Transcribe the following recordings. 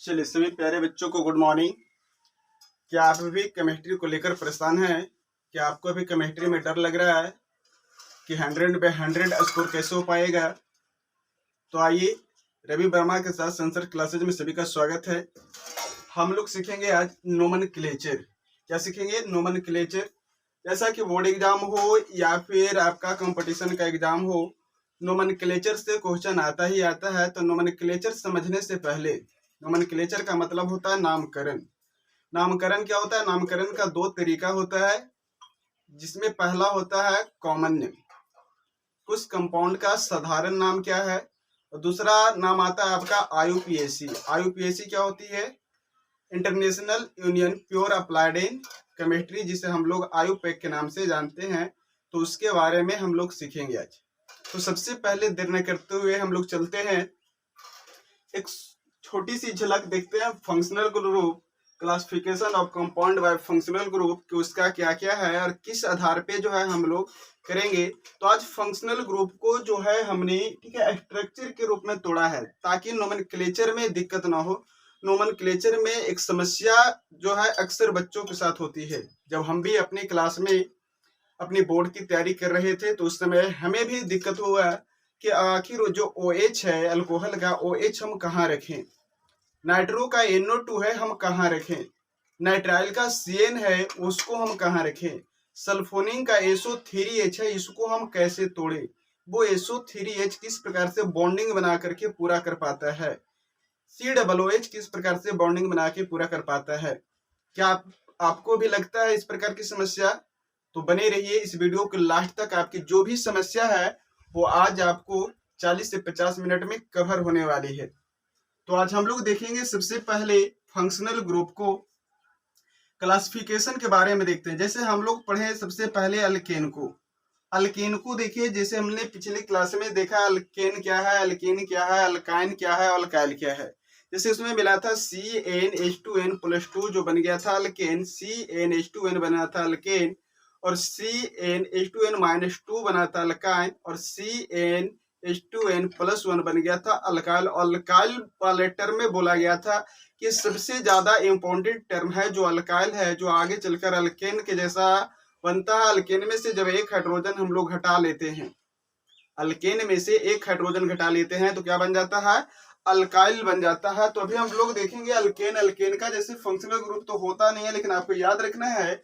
चलिए सभी प्यारे बच्चों को गुड मॉर्निंग। क्या आप भी केमिस्ट्री को लेकर परेशान हैं? क्या आपको अभी केमिस्ट्री में डर लग रहा है कि 100/100 स्कोर कैसे हो पाएगा? तो आइए, रवि वर्मा के साथ संसद क्लासेज में सभी का स्वागत है। हम लोग सीखेंगे आज नोमेनक्लेचर। क्या सीखेंगे? नोमेनक्लेचर। जैसा कि बोर्ड एग्जाम हो या फिर आपका कंपटीशन का एग्जाम हो, नोमेनक्लेचर से क्वेश्चन आता ही आता है। तो नोमेनक्लेचर समझने से पहले, नोमेनक्लेचर का मतलब होता है नामकरण। नामकरण क्या होता है? नामकरण का दो तरीका होता है, जिसमें पहला होता है कॉमन नेम, उस कंपाउंड का साधारण नाम क्या है, और दूसरा नाम आता है आपका आईयूपीएसी। आईयूपीएसी क्या होती है? International union pure applied in chemistry, जिसे हम लोग आयुपेक के नाम से जानते हैं। तो उसके बारे में हम लोग सीखेंगे आज। तो सबसे पहले देर न करते हुए हम लोग चलते हैं, एक छोटी सी झलक देखते हैं functional group, classification of compound bye functional group कि उसका क्या क्या है और किस आधार पे जो है हम लोग करेंगे। तो आज फंक्शनल ग्रुप को जो है हमने ठीक है स्ट्रक्चर के रूप में तोड़ा है, ताकि नोमेनक्लेचर में दिक्कत ना हो। नोमेनक्लेचर में एक समस्या जो है अक्सर बच्चों के साथ होती है। जब हम भी अपनी क्लास में अपनी बोर्ड की तैयारी कर रहे थे तो उस समय हमें भी दिक्कत हुआ कि आखिर जो OH है, अल्कोहल का OH हम कहाँ रखें, नाइट्रो का NO2 है हम कहाँ रखें, नाइट्राइल का CN है उसको हम कहाँ रखें, सल्फोनिन का SO3H है इसको हम कैसे तोड़े, वो SO3H किस प्रकार से बॉन्डिंग बना करके पूरा कर पाता है, COOH किस प्रकार से बॉन्डिंग बना के पूरा कर पाता है। क्या आपको भी लगता है इस प्रकार की समस्या? तो बने रहिए इस वीडियो के लास्ट तक। आपकी जो भी समस्या है वो आज आपको 40 से 50 मिनट में कवर होने वाली है। तो आज हम लोग देखेंगे सबसे पहले फंक्शनल ग्रुप को, क्लासिफिकेशन के बारे में देखते हैं। जैसे हम लोग पढ़े सबसे पहले अल्केन को। अल्केन को देखिए, जैसे हमने पिछली क्लास में देखा अल्केन क्या है, अल्केन क्या है, अल्काइन क्या है, अल्काइल क्या है। जैसे उसमें मिला था CnH2n+2 जो बन गया था अल्केन, CnH2n बना था अल्केन, और CnH2n-2 बना था अल्काइन, और CnH2n+1 बन गया था अल्काइल। अल्काइल वाले टर्म में बोला गया था कि सबसे ज्यादा इंपॉर्टेंट टर्म है जो अल्काइल है, जो आगे चलकर अल्केन के जैसा बनता है। अल्केन में से जब एक हाइड्रोजन हम लोग घटा लेते हैं, अल्केन में से एक हाइड्रोजन घटा लेते हैं तो क्या बन जाता है? अल्काइल बन जाता है। तो अभी हम लोग देखेंगे अल्केन। अल्केन का जैसे फंक्शनल ग्रुप तो होता नहीं है, लेकिन आपको याद रखना है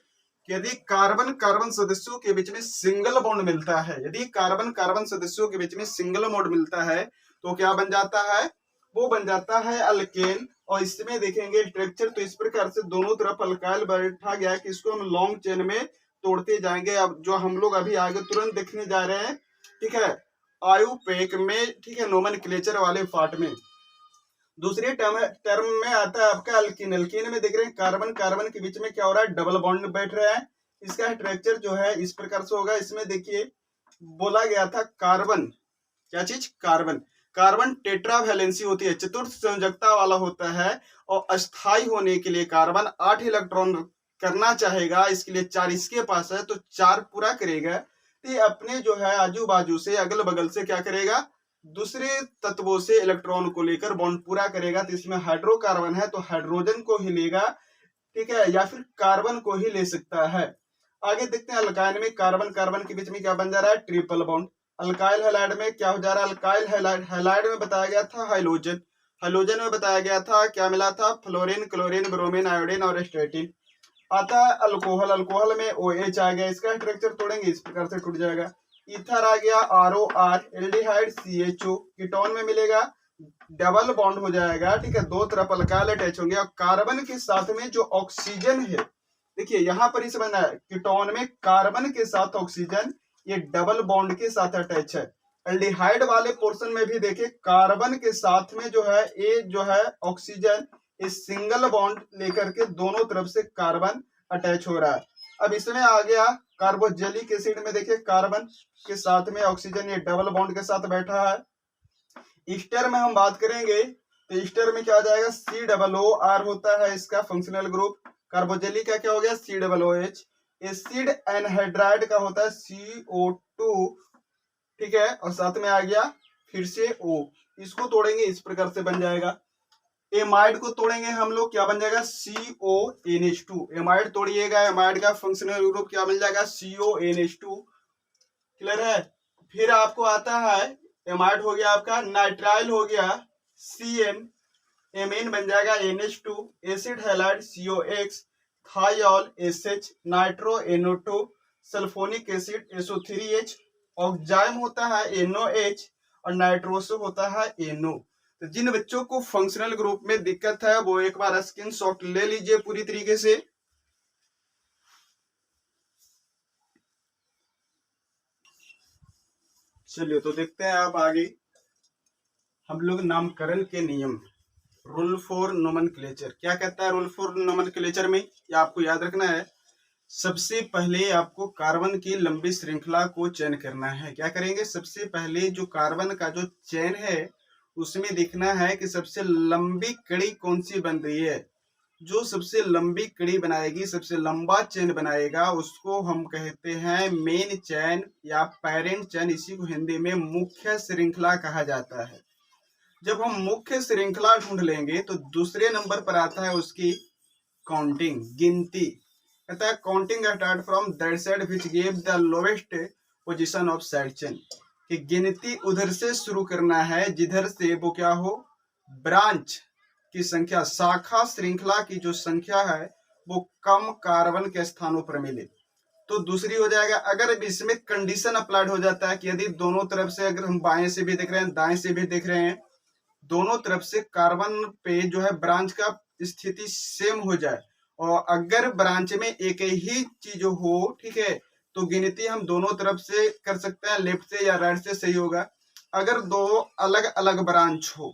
कि यदि कार्बन कार्बन सदस्यों के बीच में सिंगल बॉन्ड मिलता है, यदि कार्बन कार्बन सदस्यों के बीच में सिंगल बॉन्ड मिलता है तो क्या बन जाता है? वो बन जाता है अल्केन। और इसमें देखेंगे स्ट्रक्चर तो इस प्रकार से दोनों तरफ अल्काइल बैठा गया कि इसको हम लॉन्ग चेन में तोड़ते जाएंगे। अब जो हम लोग अभी आगे तुरंत देखने जा रहे हैं, ठीक है, आयुपेक में, ठीक है, नोमेनक्लेचर वाले पार्ट में। दूसरे टर्म में आता है आपका अल्कीन। अल्कीन में देख रहे हैं कार्बन कार्बन के बीच में क्या हो रहा है? डबल बॉन्ड बैठ रहा है। इसका स्ट्रक्चर जो है इस प्रकार से होगा। इसमें देखिए बोला गया था कार्बन, क्या चीज? कार्बन। कार्बन टेट्रा वैलेंसी होती है, चतुर्थ संयोजकता वाला होता है, और अस्थाई होने के लिए कार्बन 8 इलेक्ट्रॉन करना चाहेगा, इसके लिए 4 इसके पास है तो 4 पूरा करेगा। तो ये अपने जो है आजू बाजू से अगल बगल से क्या करेगा? दूसरे तत्वों से इलेक्ट्रॉन को लेकर बॉन्ड पूरा करेगा। तो इसमें हाइड्रोकार्बन है तो हाइड्रोजन को ही लेगा, ठीक है, या फिर कार्बन को ही ले सकता है। आगे देखते हैं अल्काइन में कार्बन कार्बन के बीच में क्या बन जा रहा है? Triple bond. अल्काइल हैलाइड में क्या हो जा रहा है? अल्काइल हैलाइड, हैलाइड में बताया गया था हाइलोजन, हाइलोजन में बताया गया था क्या मिला था? फ्लोरीन, क्लोरीन, ब्रोमीन, आयोडीन और स्ट्रेटिन। आता है अल्कोहल। अल्कोहल में OH आ गया, इसका स्ट्रक्चर तोड़ेंगे इस प्रकार से टूट जाएगा। ईथर आ गया, ROR, एल्डिहाइड CHO, कीटोन में मिलेगा, डबल बॉन्ड हो जाएगा, ठीक है, दो तरफ अल्काइल अटैच होंगे। और कार्बन के साथ में जो ऑक्सीजन है, देखिए यहाँ पर इसे बना है कीटोन में कार्बन के साथ ऑक्सीजन, ये डबल बॉन्ड के साथ अटैच है। एल्डिहाइड वाले पोर्शन में भी देखिए कार्बन के साथ में जो है ये जो है ऑक्सीजन, इस सिंगल बॉन्ड लेकर के दोनों तरफ से कार्बन अटैच हो रहा है। अब इसमें आ गया कार्बोजेलिक एसिड में, देखिए कार्बन के साथ में ऑक्सीजन ये डबल बॉन्ड के साथ बैठा है। ईस्टर में हम बात करेंगे तो ईस्टर में क्या आ जाएगा? COOR होता है इसका फंक्शनल ग्रुप। कार्बोजेलिक का क्या हो गया? COOH। एसिड एनहाइड्राइड का होता है CO2, ठीक है, और साथ में आ गया फिर से O। इसको तोड़ेंगे इस प्रकार से बन जाएगा। एमाइड को तोड़ेंगे हम लोग, क्या बन जाएगा CONH2। एमाइड तोड़िएगा, एमाइड का फंक्शनल ग्रुप क्या मिल जाएगा CONH2। क्लियर है। फिर आपको आता है, एमाइड हो गया आपका, नाइट्राइल हो गया CN, एमीन बन जाएगा NH2, acid halide COX, थाइल SH, nitro NO2, sulphonic acid SO3H, oxime होता है NOH और नाइट्रोसो होता है NO। तो जिन बच्चों को फंक्शनल ग्रुप में दिक्कत है वो एक बार स्क्रीनशॉट ले लीजिए पूरी तरीके से। चलिए तो देखते हैं आप आगे हम लोग नामकरण के नियम। रूल फॉर नोमेनक्लेचर क्या कहता है? रूल फॉर नोमेनक्लेचर में ये आपको याद रखना है, सबसे पहले आपको कार्बन की लंबी श्रृंखला को चयन करना है। क्या करेंगे? सबसे पहले जो कार्बन का जो चयन है उसमें देखना है कि सबसे लंबी कड़ी कौन सी बन रही है। जो सबसे लंबी कड़ी बनाएगी, सबसे लंबा चेन बनाएगा, उसको हम कहते हैं मेन चेन या पेरेंट चेन। इसी को हिंदी में मुख्य श्रृंखला कहा जाता है। जब हम मुख्य श्रृंखला ढूंढ लेंगे तो दूसरे नंबर पर आता है उसकी काउंटिंग, गिनती। कहता है counting start from that side which give the lowest position of side chain, कि गिनती उधर से शुरू करना है जिधर से वो क्या हो, ब्रांच की संख्या, शाखा श्रृंखला की जो संख्या है वो कम कार्बन के स्थानों पर मिले। तो दूसरी हो जाएगा, अगर इसमें कंडीशन अप्लाइड हो जाता है कि यदि दोनों तरफ से, अगर हम बाएं से भी देख रहे हैं दाएं से भी देख रहे हैं, दोनों तरफ से कार्बन पे जो है ब्रांच का स्थिति सेम हो जाए और अगर ब्रांच में एक ही चीज हो, ठीक है, तो गिनती हम दोनों तरफ से कर सकते हैं, लेफ्ट से या राइट से सही होगा। अगर दो अलग अलग ब्रांच हो,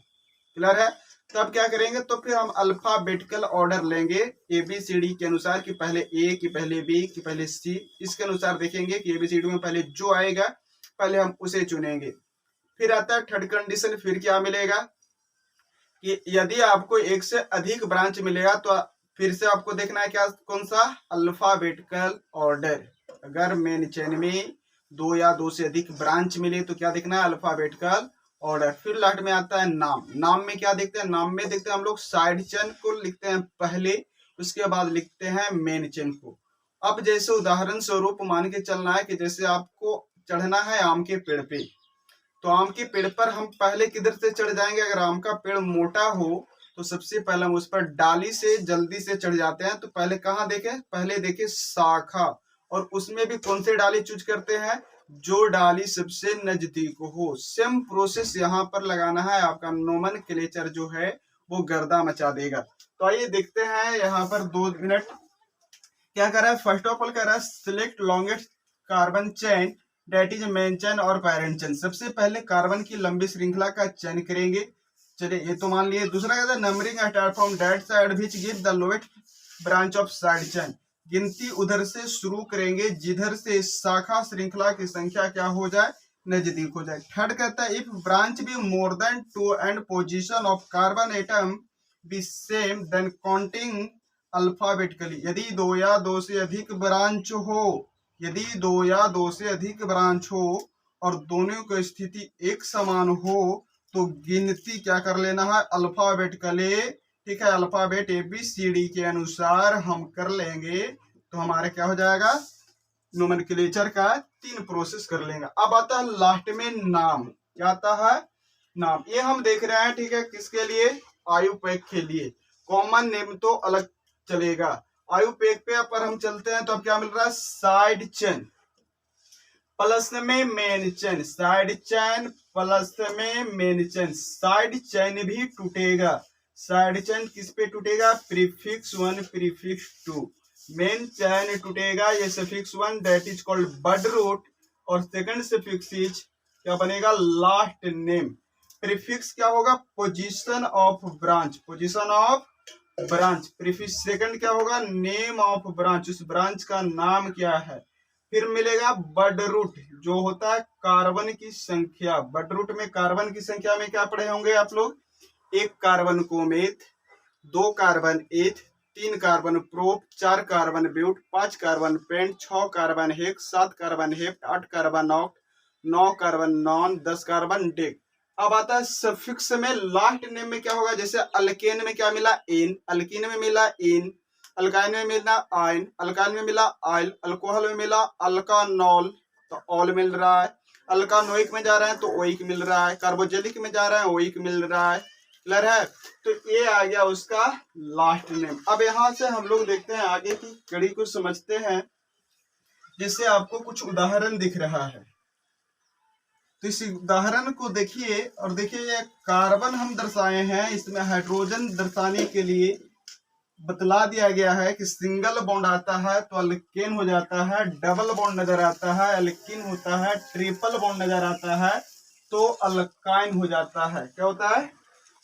क्लियर है, तब क्या करेंगे? तो फिर हम अल्फाबेटिकल ऑर्डर लेंगे ABCD के अनुसार, कि पहले A कि पहले B कि पहले C। इसके अनुसार देखेंगे कि ABCD में पहले जो आएगा पहले हम उसे चुनेंगे। फिर आता है थर्ड कंडीशन। फिर क्या मिलेगा कि यदि आपको एक से अधिक ब्रांच मिलेगा तो फिर से आपको देखना है क्या, कौन सा, अल्फाबेटिकल ऑर्डर। अगर मेन चेन में दो या दो से अधिक ब्रांच मिले तो क्या देखना है, अल्फाबेटिकल ऑर्डर। फिर लास्ट में आता है नाम। नाम में क्या देखते हैं? नाम में देखते हैं हम लोग साइड चेन को लिखते हैं पहले, उसके बाद लिखते हैं मेन चेन को। अब जैसे उदाहरण स्वरूप मान के चलना है कि जैसे आपको चढ़ना है आम के पेड़ पे, तो आम के पेड़ पर हम पहले किधर से चढ़ जाएंगे? अगर आम का पेड़ मोटा हो तो सबसे पहले हम उस पर डाली से जल्दी से चढ़ जाते हैं। तो पहले कहाँ देखें? पहले देखें शाखा, और उसमें भी कौन से डाली चूज करते हैं? जो डाली सबसे नजदीक हो। सेम प्रोसेस यहाँ पर लगाना है, आपका नोमेनक्लेचर जो है वो गर्दा मचा देगा। तो आइए देखते हैं यहाँ पर 2 मिनट क्या कर रहा है। फर्स्ट ऑफ ऑल कर रहा है select longest carbon chain that is main chain और पैरेंट चेन। सबसे पहले कार्बन की लंबी श्रृंखला का चयन करेंगे। चलिए ये तो मान लिए। दूसरा कहता है numbering start from that side which give the lowest branch of side chain. गिनती उधर से शुरू करेंगे जिधर से शाखा श्रृंखला की संख्या क्या हो जाए, नजदीक हो जाए। थर्ड कहता है if branch be more than 2 and position of carbon atom be same then counting alphabetically. यदि दो या दो से अधिक ब्रांच हो, यदि दो या दो से अधिक ब्रांच हो और दोनों की स्थिति एक समान हो तो गिनती क्या कर लेना है, अल्फाबेटिकली। ठीक है, अल्फाबेट ABCD के अनुसार हम कर लेंगे तो हमारे क्या हो जाएगा, नोमेनक्लेचर का 3 प्रोसेस कर लेंगे। अब आता है लास्ट में नाम। क्या आता है? नाम। ये हम देख रहे हैं, ठीक है, किसके लिए, आयुपेक के लिए। कॉमन नेम तो अलग चलेगा। आयुपेक पे पर हम चलते हैं तो अब क्या मिल रहा है, साइड चेन प्लस में main chain, side chain plus में मेन चेन। साइड चेन भी टूटेगा। साइड चेन किस पे टूटेगा, प्रीफिक्स 1 प्रीफिक्स 2। मेन चेन टूटेगा ये suffix 1 that is called word root, और सेकंड सफिक्स इज क्या बनेगा, लास्ट नेम। प्रीफिक्स क्या होगा, position of branch, position of branch. Prefix second क्या होगा, नेम ऑफ ब्रांच, उस ब्रांच का नाम क्या है। फिर मिलेगा बड रूट जो होता है कार्बन की संख्या। बड रूट में कार्बन की संख्या में क्या पढ़े होंगे आप लोग, 1 carbon कोमेथ, 2 carbon eth, 3 carbon prop, 4 carbon but, 5 carbon pent, 6 carbon hex, 7 carbon hept, 8 carbon oct, 9 carbon non, 10 carbon dec. अब आता है सफिक्स में, लास्ट नेम में क्या होगा, जैसे अल्केन में क्या मिला, एन, अल्कीन में मिला एन, अल्काइन में मिला आइन, अल्काइन में मिला आइल, अल्कोहल में मिला अल्कानॉल, तो ऑल मिल रहा है। अल्कानोइक में जा रहे हैं तो ओइक मिल रहा है, कार्बोजेलिक में जा रहे हैं ओइक मिल रहा है। क्लियर है? तो ये आ गया उसका लास्ट नेम। अब यहां से हम लोग देखते हैं आगे की कड़ी को समझते हैं, जिससे आपको कुछ उदाहरण दिख रहा है। तो इस उदाहरण को देखिए और देखिए, ये कार्बन हम दर्शाए हैं, इसमें हाइड्रोजन दर्शाने के लिए बतला दिया गया है कि सिंगल बॉन्ड आता है तो अल्केन हो जाता है, डबल बॉन्ड नजर आता है अल्कीन होता है, ट्रिपल बॉन्ड नजर आता है तो अल्काइन हो जाता है। क्या होता है?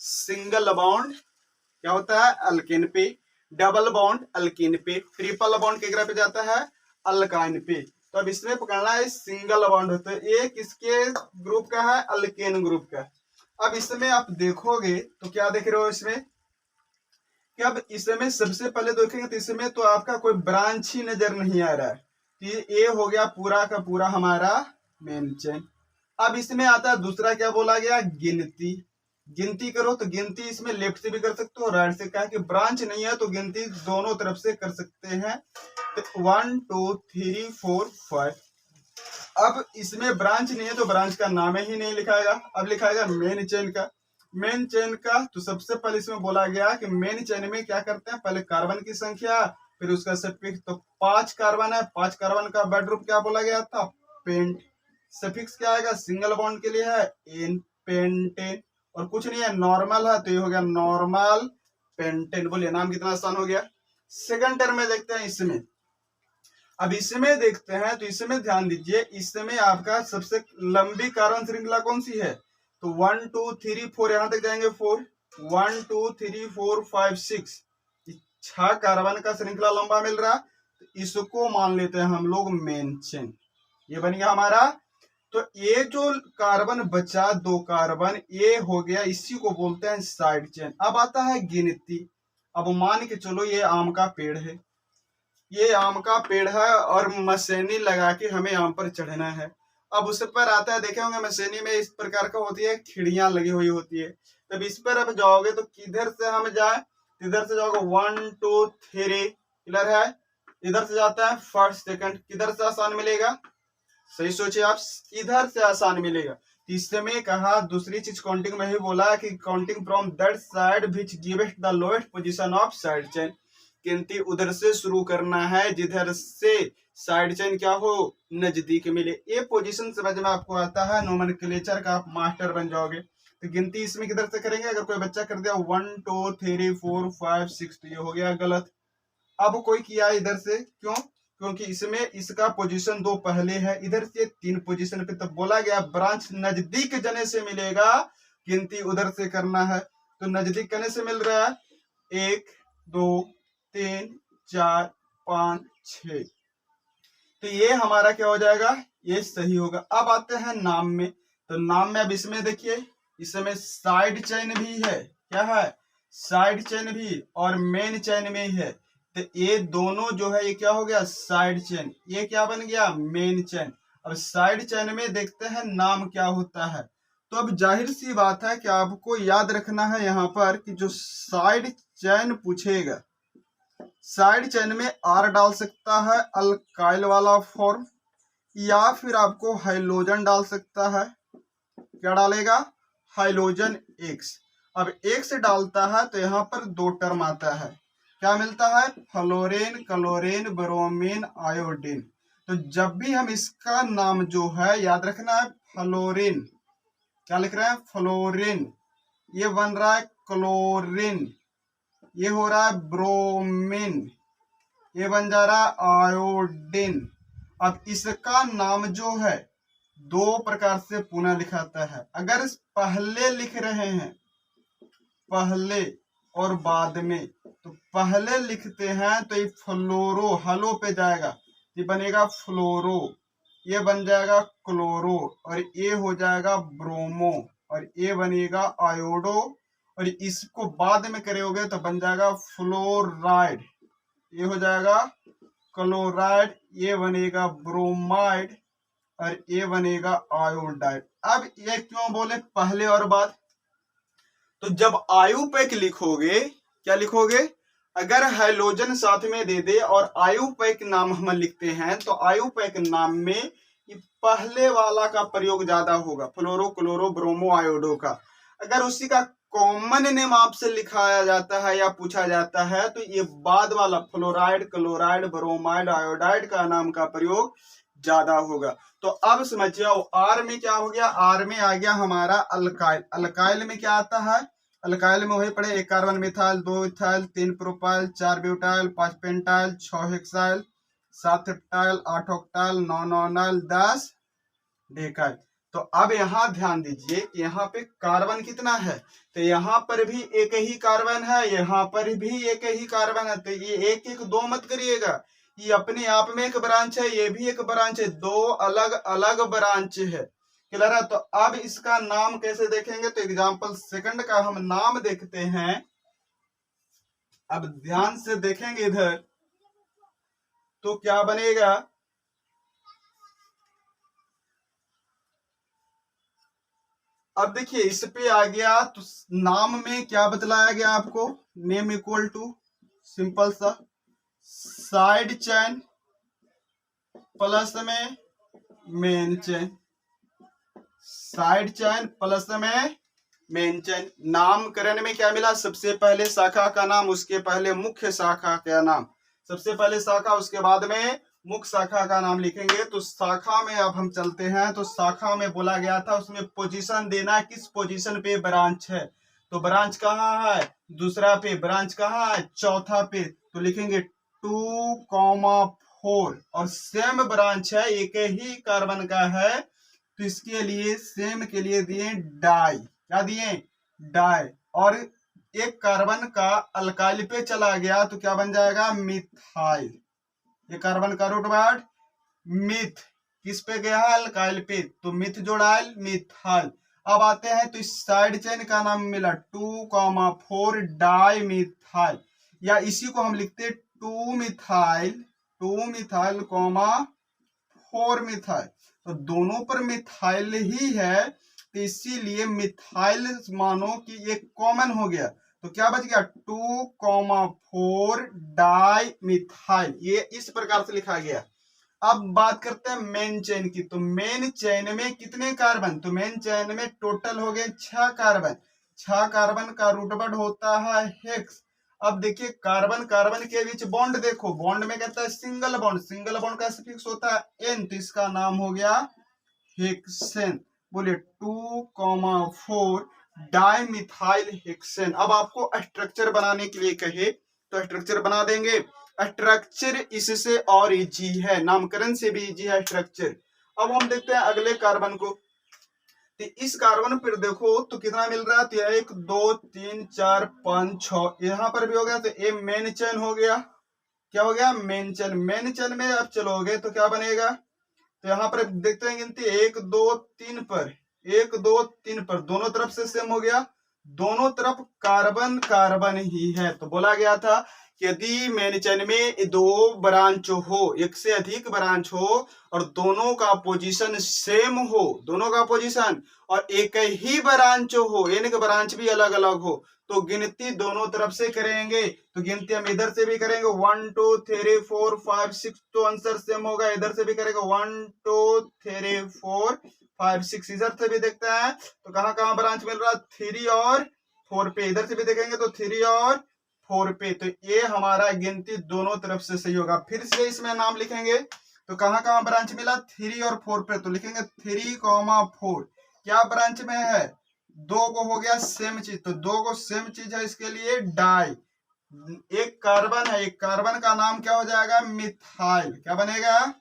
सिंगल बॉन्ड क्या होता है? अल्केन पे, डबल बॉन्ड अल्कीन पे, ट्रिपल बॉन्ड किसके पे जाता है? अल्काइन पे। तो अब इसमें पकड़ना है सिंगल बॉन्ड होता है, ये किसके ग्रुप का है? अल्केन ग्रुप का। अब इसमें आप देखोगे तो क्या देख रहे हो इसमें कि अब इसमें सबसे पहले देखेंगे तो इसमें तो आपका कोई ब्रांच ही नजर नहीं आ रहा है। तो ये हो गया पूरा का पूरा हमारा मेन चेन। अब इसमें आता है दूसरा, क्या बोला गया? गिनती। गिनती करो तो गिनती इसमें लेफ्ट से भी कर सकते हो राइट से, क्या कि ब्रांच नहीं है तो गिनती दोनों तरफ से कर सकते हैं। तो 1 2 3 4 5। अब इसमें ब्रांच नहीं है तो ब्रांच का नाम ही नहीं लिखाएगा, अब लिखाएगा मेन चेन का। मेन चेन का तो सबसे पहले इसमें बोला गया कि मेन चेन में क्या करते हैं, पहले कार्बन की संख्या फिर उसका सफिक्स। तो 5 कार्बन है, 5 कार्बन का बेड ग्रुप क्या बोला गया था? पेंट। सफिक्स क्या आएगा? सिंगल बॉन्ड के लिए है एन, पेंटेन। और कुछ नहीं है, नॉर्मल है तो ये हो गया नॉर्मल पेंटेन। बोलिए नाम कितना आसान हो गया। सेकंड टर्म में देखते हैं इसमें। अब इसमें देखते हैं तो इसमें ध्यान दीजिए, इसमें आपका सबसे लंबी कार्बन श्रृंखला कौन सी है? तो 1 2 3 4 यहां तक जाएंगे 4, 1 2 3 4 5 6, 6 कार्बन का श्रृंखला लंबा मिल रहा। तो इसको मान लेते हैं हम लोग मेन चेन। ये बन गया हमारा। तो ये जो कार्बन बचा 2 कार्बन, ये हो गया, इसी को बोलते हैं साइड चेन। अब आता है गिनती। अब मान के चलो ये आम का पेड़ है, ये आम का पेड़ है और मशीनी लगा के हमें आम पर चढ़ना है। अब उस पर आता है, देखे होंगे मशीनी में इस प्रकार का होती है, खिड़ियां लगी हुई होती है। तब इस पर अब जाओगे तो किधर से हम जाए? इधर से जाओगे 1 2 3, क्लियर है? इधर से जाता है फर्स्ट सेकंड, किधर से आसान मिलेगा? सही सोचिए आप, इधर से आसान मिलेगा। तीसरे में कहा दूसरी चीज काउंटिंग में ही बोला कि counting from that side which gives the lowest position of side chain. गिनती उधर से शुरू करना है जिधर से साइड चेन क्या हो? नजदीक मिले। ये पोजीशन समझ में आपको आता है, नोमेनक्लेचर का आप मास्टर बन जाओगे। तो गिनती इसमें किधर से करेंगे? अगर कोई बच्चा कर दिया 1 2 3 4 5 6 तो ये हो गया गलत। अब कोई किया इधर से, क्यों? क्योंकि इसमें इसका पोजीशन 2 पहले है, इधर से 3 पोजीशन पे। तब बोला गया ब्रांच नजदीक जाने से मिलेगा, गिनती उधर से करना है। तो नजदीक करने से मिल रहा है 1 2 3 4 5 6। तो ये हमारा क्या हो जाएगा? ये सही होगा। अब आते हैं नाम में। तो नाम में अब इसमें देखिए, इसमें साइड चेन भी है, क्या है? साइड चेन भी, और मेन चेन में है। तो ये दोनों जो है ये क्या हो गया? Side chain. ये क्या बन गया? Main chain. अब साइड चेन में देखते हैं नाम क्या होता है। तो अब जाहिर सी बात है कि आपको याद रखना है यहाँ पर कि जो साइड चेन पूछेगा, साइड चेन में आर डाल सकता है अल्काइल वाला फॉर्म, या फिर आपको हाइलोजन डाल सकता है। क्या डालेगा? Halogen x. अब एक्स डालता है तो यहाँ पर 2 टर्म आता है, क्या मिलता है? Fluorine, chlorine, bromine, iodine. तो जब भी हम इसका नाम जो है याद रखना है, फ्लोरीन, क्या लिख रहे हैं? फ्लोरीन। ये बन रहा है क्लोरीन, ये हो रहा है ब्रोमीन, ये बन जा रहा है आयोडीन। अब इसका नाम जो है 2 प्रकार से पुनः लिखाता है। अगर पहले लिख रहे हैं, पहले और बाद में, तो पहले लिखते हैं तो ये फ्लोरो, हलो पे जाएगा, ये बनेगा फ्लोरो, ये बन जाएगा क्लोरो, और ये हो जाएगा ब्रोमो, और ये बनेगा आयोडो। और इसको बाद में करोगे तो बन जाएगा फ्लोराइड, ये हो जाएगा क्लोराइड, ये बनेगा ब्रोमाइड, और ये बनेगा आयोडाइड। अब ये क्यों बोले पहले और बाद? तो जब आयुपैक लिखोगे, क्या लिखोगे? अगर हाइड्रोजन साथ में दे दे और आयुपैक नाम हम लिखते हैं तो आयुपैक नाम में पहले वाला का प्रयोग ज्यादा होगा, फ्लोरो क्लोरो ब्रोमो आयोडो का। अगर उसी का कॉमन नेम आपसे लिखाया जाता है या पूछा जाता है तो ये बाद वाला फ्लोराइड क्लोराइड ब्रोमाइड आयोडाइड का नाम का प्रयोग ज्यादा होगा। तो अब समझ जाओ आर में क्या हो गया? आर में आ गया हमारा अल्काइल। अल्काइल में क्या आता है? अल्काइल में वही पड़े, 1 carbon methyl, 2 ethyl, 3 propyl, 4 butyl, 5 pentyl, 6 hexyl, 7 heptyl, 8 octyl, 9 नॉनाइल, 10 डेकाइल। तो अब यहाँ ध्यान दीजिए कि यहाँ पे कार्बन कितना है? तो यहाँ पर भी एक ही कार्बन है, यहाँ पर भी एक ही कार्बन है। तो ये एक एक दो मत करिएगा, ये अपने आप में एक ब्रांच है, ये भी एक ब्रांच है, दो अलग अलग ब्रांच है। क्लियर है? तो अब इसका नाम कैसे देखेंगे? तो एग्जाम्पल सेकंड का हम नाम देखते हैं। अब ध्यान से देखेंगे इधर तो क्या बनेगा? अब देखिए इस पे आ गया तो नाम में क्या बतलाया गया आपको? नेम इक्वल टू सिंपल सा साइड चेन प्लस में main chain, side chain plus में मेन चेन। नामकरण में क्या मिला? सबसे पहले शाखा का नाम, उसके पहले मुख्य शाखा का नाम, सबसे पहले शाखा उसके बाद में मुख्य शाखा का नाम लिखेंगे। तो शाखा में अब हम चलते हैं। तो शाखा में बोला गया था उसमें पोजीशन देना, किस पोजीशन पे ब्रांच है। तो ब्रांच कहाँ है? दूसरा पे। ब्रांच कहाँ है? चौथा पे। तो लिखेंगे 2,4 और सेम ब्रांच है, एक ही कार्बन का है तो इसके लिए सेम के लिए दिए डाई। क्या दिए? डाई। और एक कार्बन का अल्काइल पे चला गया तो क्या बन जाएगा? मिथाइल। ये कार्बन का रूट वर्ड मिथ किस पे गया है? अल्काइल पे, तो मिथ जोड़ाइल मिथाइल। अब आते हैं तो इस साइड चेन का नाम मिला 2,4 डाई मिथाइल, या इसी को हम लिखते 2 मिथाइल 4 मिथाइल। तो दोनों पर मिथाइल ही है तो इसीलिए मिथाइल मानो कि ये कॉमन हो गया। तो क्या बच गया? 2,4 डाई मिथाइल, ये इस प्रकार से लिखा गया। अब बात करते हैं मेन चेन की। तो मेन चेन में कितने कार्बन? तो मेन चेन में टोटल हो गए 6 कार्बन। 6 कार्बन का रूट वर्ड होता है हेक्स। अब देखिए कार्बन कार्बन के बीच बॉन्ड देखो, बॉन्ड में कहता है सिंगल बॉन्ड, सिंगल बॉन्ड का फिक्स होता है एन, तो इसका नाम हो गया हेक्सेन। बोलिए 2,4 डाइमिथाइल हेक्सेन। अब आपको स्ट्रक्चर बनाने के लिए कहे तो स्ट्रक्चर बना देंगे। स्ट्रक्चर इससे और इजी है, नामकरण से भी इजी है स्ट्रक्चर। अब हम देखते हैं अगले कार्बन को। तो इस कार्बन पर देखो तो कितना मिल रहा है? तो 1 2 3 4 5 6, यहाँ पर भी हो गया। तो ये मेन चेन हो गया। क्या हो गया? Main chain. मेन चेन में अब चलोगे तो क्या बनेगा? तो यहाँ पर देखते हैं गिनती 1 2 3 पर, 1 2 3 पर दोनों तरफ से सेम हो गया, दोनों तरफ कार्बन कार्बन ही है। तो बोला गया था यदि मेन चेन में दो ब्रांच हो, एक से अधिक ब्रांच हो और दोनों का पोजीशन सेम हो, दोनों का पोजीशन, और एक ही ब्रांच हो, यानी कि ब्रांच भी अलग अलग हो, तो गिनती दोनों तरफ से करेंगे। तो गिनती हम इधर से भी करेंगे 1 2 3 4 5 6, तो आंसर सेम होगा। इधर से भी करेंगे 1 2 3 4 5 6, इधर से भी देखते हैं तो कहाँ कहाँ ब्रांच मिल रहा है? 3 और 4 पे। इधर से भी देखेंगे तो 3 और 4 पे। तो ये हमारा गिनती दोनों तरफ से सही होगा। फिर से इसमें नाम लिखेंगे तो कहाँ कहाँ ब्रांच मिला? 3 और 4 पे। तो लिखेंगे 3,4 क्या ब्रांच में है? दो को हो गया सेम चीज, तो दो को सेम चीज है इसके लिए डाई। एक कार्बन है, एक कार्बन का नाम क्या हो जाएगा? मिथाइल। क्या बनेगा?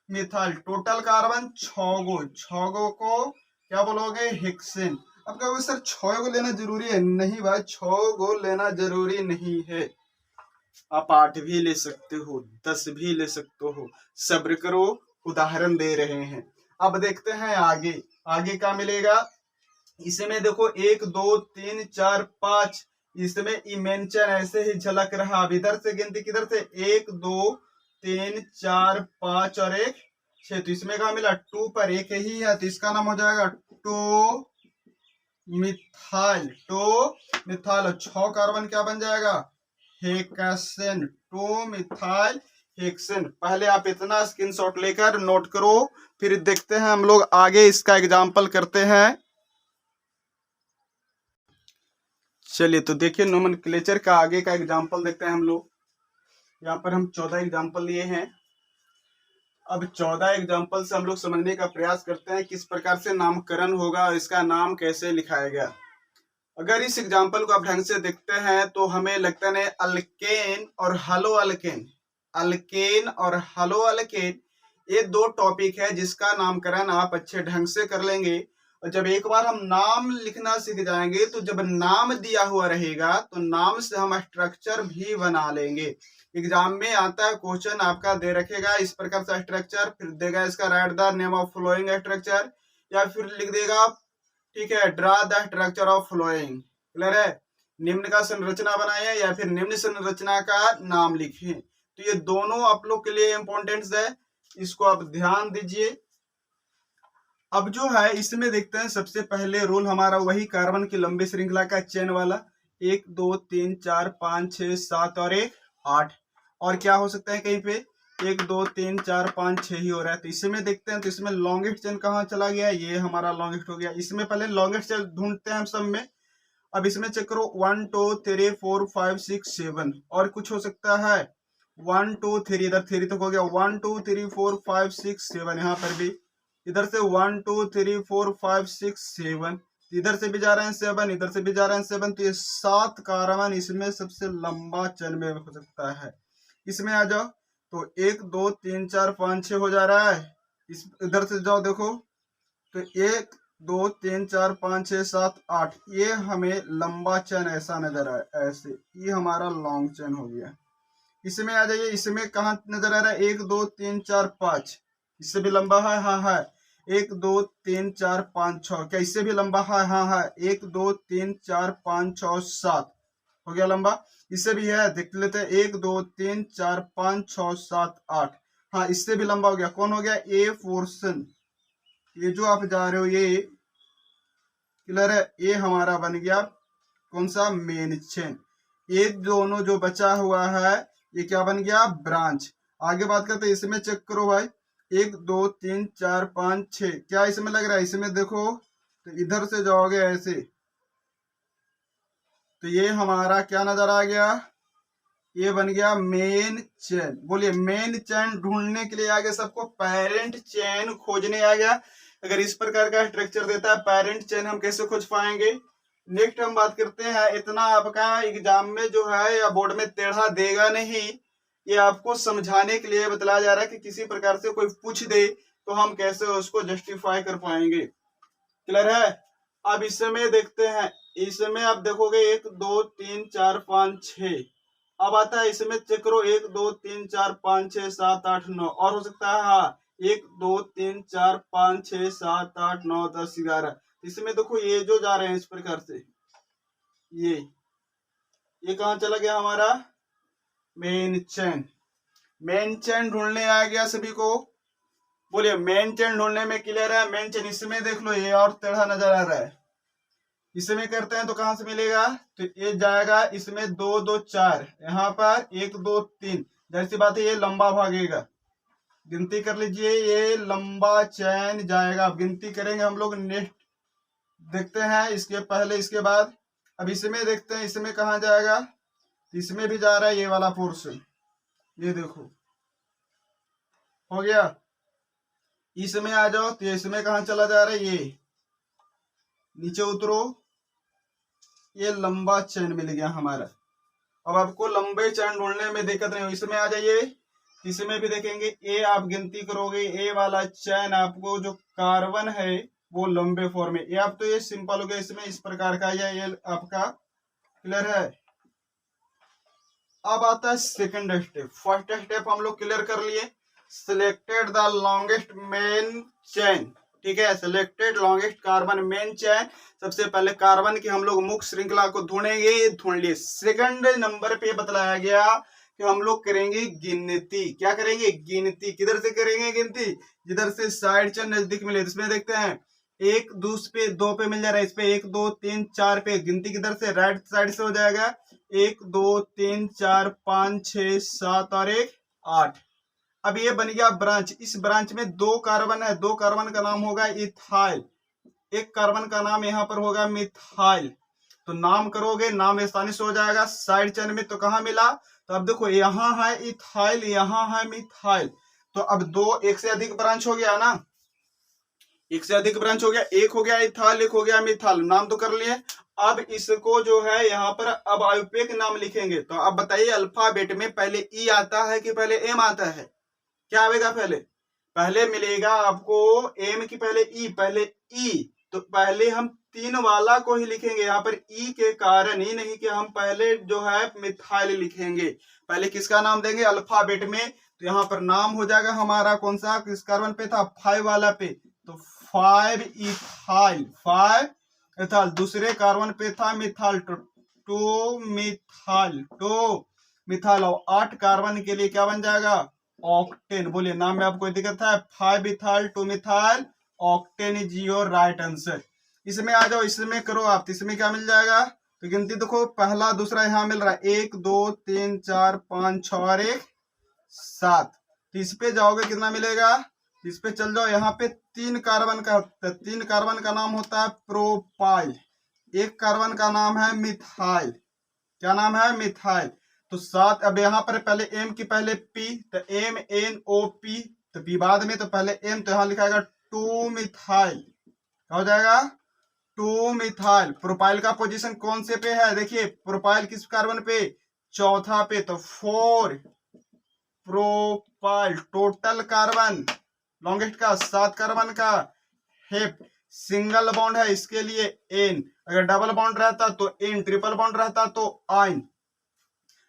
मिथाइल। टोटल कार्बन 6 गो, 6 गो को क्या बोलोगे? हेक्सेन। अब कहोगे सर 6 गो लेना जरूरी है? नहीं भाई, 6 गो लेना जरूरी नहीं है। आप 8 भी ले सकते हो, 10 भी ले सकते हो, सब्र करो, उदाहरण दे रहे हैं। अब देखते हैं आगे, आगे क्या मिलेगा? इसमें देखो 1 2 3 4 5, इसमें मेंशन ऐसे ही झलक रहा। अब इधर से गिनती किधर से? 1 2 3 4 5 और 1 6, तो इसमें क्या मिला 2 पर एक ही है, तो इसका नाम हो जाएगा 2 मिथाइल। और 6 कार्बन क्या बन जाएगा, हेक्सेन, 2 मिथाइल हेक्सेन। पहले आप इतना स्क्रीनशॉट लेकर नोट करो, फिर देखते हैं हम लोग आगे इसका एग्जाम्पल करते हैं। चलिए तो देखिए नोमेनक्लेचर का आगे का एग्जाम्पल देखते हैं हम लोग। यहाँ पर हम 14 एग्जाम्पल लिए हैं। अब 14 एग्जाम्पल से हम लोग समझने का प्रयास करते हैं किस प्रकार से नामकरण होगा और इसका नाम कैसे लिखाया गया। अगर इस एग्जाम्पल को आप ढंग से देखते हैं तो हमें लगता है अल्केन और हेलो अल्केन, अल्केन और हेलो अल्केन ये 2 टॉपिक है जिसका नामकरण आप अच्छे ढंग से कर लेंगे। और जब एक बार हम नाम लिखना सीख जाएंगे तो जब नाम दिया हुआ रहेगा तो नाम से हम स्ट्रक्चर भी बना लेंगे। एग्जाम में आता है क्वेश्चन आपका दे रखेगा इस प्रकार से स्ट्रक्चर, फिर देगा इसका write the name of following structure, या फिर लिख देगा ठीक है draw the structure of following. Clear है, निम्न का संरचना बनाए या फिर निम्न संरचना का नाम लिखें। तो ये दोनों आप लोग के लिए इंपॉर्टेंट है, इसको आप ध्यान दीजिए। अब जो है इसमें देखते हैं सबसे पहले रूल हमारा वही कार्बन की लंबी श्रृंखला का चेन वाला 1 2 3 4 5 6 7 और 1 8, और क्या हो सकता है कहीं पे 1 2 3 4 5 6 ही हो रहा है। तो इसमें देखते हैं तो इसमें लॉन्गेस्ट चेन कहाँ चला गया, ये हमारा लॉन्गेस्ट हो गया। इसमें पहले लॉन्गेस्ट चेन ढूंढते हैं हम सब में। अब इसमें चेक करो 1 2 3 4 5 6 7, और कुछ हो सकता है 1 2 3, इधर 3 तक हो गया 1 2 3 4 5 6 7, यहाँ पर भी इधर से 1 2 3 4 5 6 7, इधर से भी जा रहे हैं 7, इधर से भी जा रहे हैं 7, तो ये 7 कार्बन इसमें सबसे लंबा चेन में हो सकता है। इसमें आ जाओ तो 1 2 3 4 5 6 हो जा रहा है। इस इधर से जाओ देखो तो 1 2 3 4 5 6 7 8, ये हमें लंबा चेन ऐसा नजर आया, ऐसे ये हमारा लॉन्ग चेन हो गया। इसमें आ जाइए, इसमें कहाँ नजर आ रहा है 1 2 3 4 5, इससे भी लंबा है, हाँ है 1 2 3 4 5 6, क्या इससे भी लंबा है, हाँ है 1 2 3 4 5 6 7 हो गया लंबा। इससे भी है, देख लेते हैं 1 2 3 4 5 6 7 8, हाँ इससे भी लंबा हो गया। कौन हो गया, ए पोर्शन, ये जो आप जा रहे हो ये क्लियर है, ये हमारा बन गया कौन सा, मेन चेन। ये दोनों जो बचा हुआ है ये क्या बन गया, ब्रांच। आगे बात करते हैं, इसमें चेक करो भाई 1 2 3 4 5 6, क्या इसमें लग रहा है, इसमें देखो तो इधर से जाओगे ऐसे तो ये हमारा क्या नजर आ गया, ये बन गया मेन चेन। बोलिए मेन चेन ढूंढने के लिए आगे सबको पेरेंट चेन खोजने आ गया। अगर इस प्रकार का स्ट्रक्चर देता है पेरेंट चेन हम कैसे खोज पाएंगे। नेक्स्ट हम बात करते हैं, इतना आपका एग्जाम में जो है या बोर्ड में टेढ़ा देगा नहीं, ये आपको समझाने के लिए बताया जा रहा है कि किसी प्रकार से कोई पूछ दे तो हम कैसे उसको जस्टिफाई कर पाएंगे। क्लियर है। अब इसमें देखते हैं, इसमें आप देखोगे 1 2 3 4 5 6, अब आता है इसमें चेक करो 1 2 3 4 5 6 7 8 9, और हो सकता है हाँ 1 2 3 4 5 6 7 8 9 10 11। इसमें देखो ये जो जा रहे हैं इस प्रकार से ये कहाँ चला गया हमारा, मेन चेन। मेन चेन ढूंढने आ गया सभी को। बोलिए मेन चेन ढूंढने में क्लियर है। मेन चेन इसमें देख लो ये और टेढ़ा नजर आ रहा है, इसमें करते हैं तो कहां से मिलेगा, तो ये जाएगा इसमें 2 2 4, यहाँ पर 1 2 3, जैसी बात है ये लंबा भागेगा, गिनती कर लीजिए ये लंबा चैन जाएगा। अब गिनती करेंगे हम लोग, नेक्स्ट देखते हैं इसके पहले इसके बाद। अब इसमें देखते हैं इसमें कहाँ जाएगा, इसमें भी जा रहा है ये वाला पोर्शन, ये देखो हो गया। इसमें आ जाओ तो इसमें कहाँ चला जा रहा है, ये नीचे उतरो, ये लंबा चैन मिल गया हमारा। अब आपको लंबे चैन ढूंढने में दिक्कत नहीं हो, इसमें आ जाइए, इसमें भी देखेंगे ए आप गिनती करोगे ए वाला चैन आपको जो कार्बन है वो लंबे फॉर्म में, ये आप तो ये सिंपल हो गया, इसमें इस प्रकार का ये आपका क्लियर है। अब आता है सेकंड स्टेप। फर्स्ट स्टेप हम लोग क्लियर कर लिए, सिलेक्टेड द लॉन्गेस्ट मेन चैन, ठीक है, सिलेक्टेड लॉन्गेस्ट कार्बन मेन चैन। सबसे पहले कार्बन की हम लोग मुख्य श्रृंखला को ढूंढेंगे, ढूंढ लिए। सेकंड नंबर पे बतलाया गया कि हम लोग करेंगे गिनती। क्या करेंगे? गिनती। किधर से करेंगे गिनती? जिधर से साइड चेन नजदीक मिले। इसमें देखते हैं एक दूसरे पे 2 पे मिल जा रहा है, इस पे 1 2 3 4 पे गिनती किधर से? राइट साइड से हो जाएगा। 1 2 3 4 5 6 7 और 1 8। अब ये बन गया ब्रांच। इस ब्रांच में 2 कार्बन है, 2 कार्बन का नाम होगा इथाइल, एक कार्बन का नाम यहाँ पर होगा मिथाइल। तो नाम करोगे, नाम आसानी से हो जाएगा। साइड चेन में तो कहाँ मिला? तो अब देखो यहाँ है इथाइल, यहाँ है मिथाइल। तो अब दो, एक से अधिक ब्रांच हो गया ना, एक से अधिक ब्रांच हो गया। एक हो गया इथाइल, एक हो गया मिथाइल, नाम तो कर लिए। अब इसको जो है यहाँ पर अब आयुपेक नाम लिखेंगे। तो अब बताइए अल्फाबेट में पहले ई आता है कि पहले एम आता है? क्या आएगा पहले? पहले मिलेगा आपको एम की पहले ई, पहले ई। तो पहले हम 3 वाला को ही लिखेंगे यहाँ पर ई के कारण ही, नहीं कि हम पहले जो है मिथाइल लिखेंगे। पहले किसका नाम देंगे अल्फाबेट में? तो यहाँ पर नाम हो जाएगा हमारा कौन सा? किस कार्बन पे था? 5 वाला पे। तो 5 इथाइल, 5 इथाइल। दूसरे कार्बन पे था मिथाइल, 2 मिथाइल, 2 मिथाइल। और 8 कार्बन के लिए क्या बन जाएगा? ऑक्टेन। बोलिए नाम में आपको दिक्कत है? 5 ethyl 2 methyl, octane is your right answer. इसमें आ जाओ, इसमें करो आप। तो इसमें क्या मिल जाएगा? तो गिनती देखो, पहला दूसरा यहाँ मिल रहा है 1 2 3 4 5 6 और 1 7। तो इस पे जाओगे कितना मिलेगा? इस पे चल जाओ, यहाँ पे 3 कार्बन का, 3 कार्बन का नाम होता है प्रोपाइल, एक कार्बन का नाम है मिथाइल। क्या नाम है? मिथाइल। तो 7। अब यहाँ पर पहले एम की पहले पी, तो एम एन ओ पी, तो पी बाद में, तो पहले एम, तो यहाँ लिखाएगा 2 मिथाइल। क्या हो जाएगा? 2 मिथाइल। प्रोपाइल का पोजीशन कौन से पे है? देखिए प्रोपाइल किस कार्बन पे? चौथा पे। तो 4 प्रोपाइल। टोटल कार्बन लॉन्गेस्ट का 7 कार्बन का हेप। सिंगल बॉन्ड है इसके लिए एन, अगर डबल बॉन्ड रहता तो एन, ट्रिपल बॉन्ड रहता तो आइन।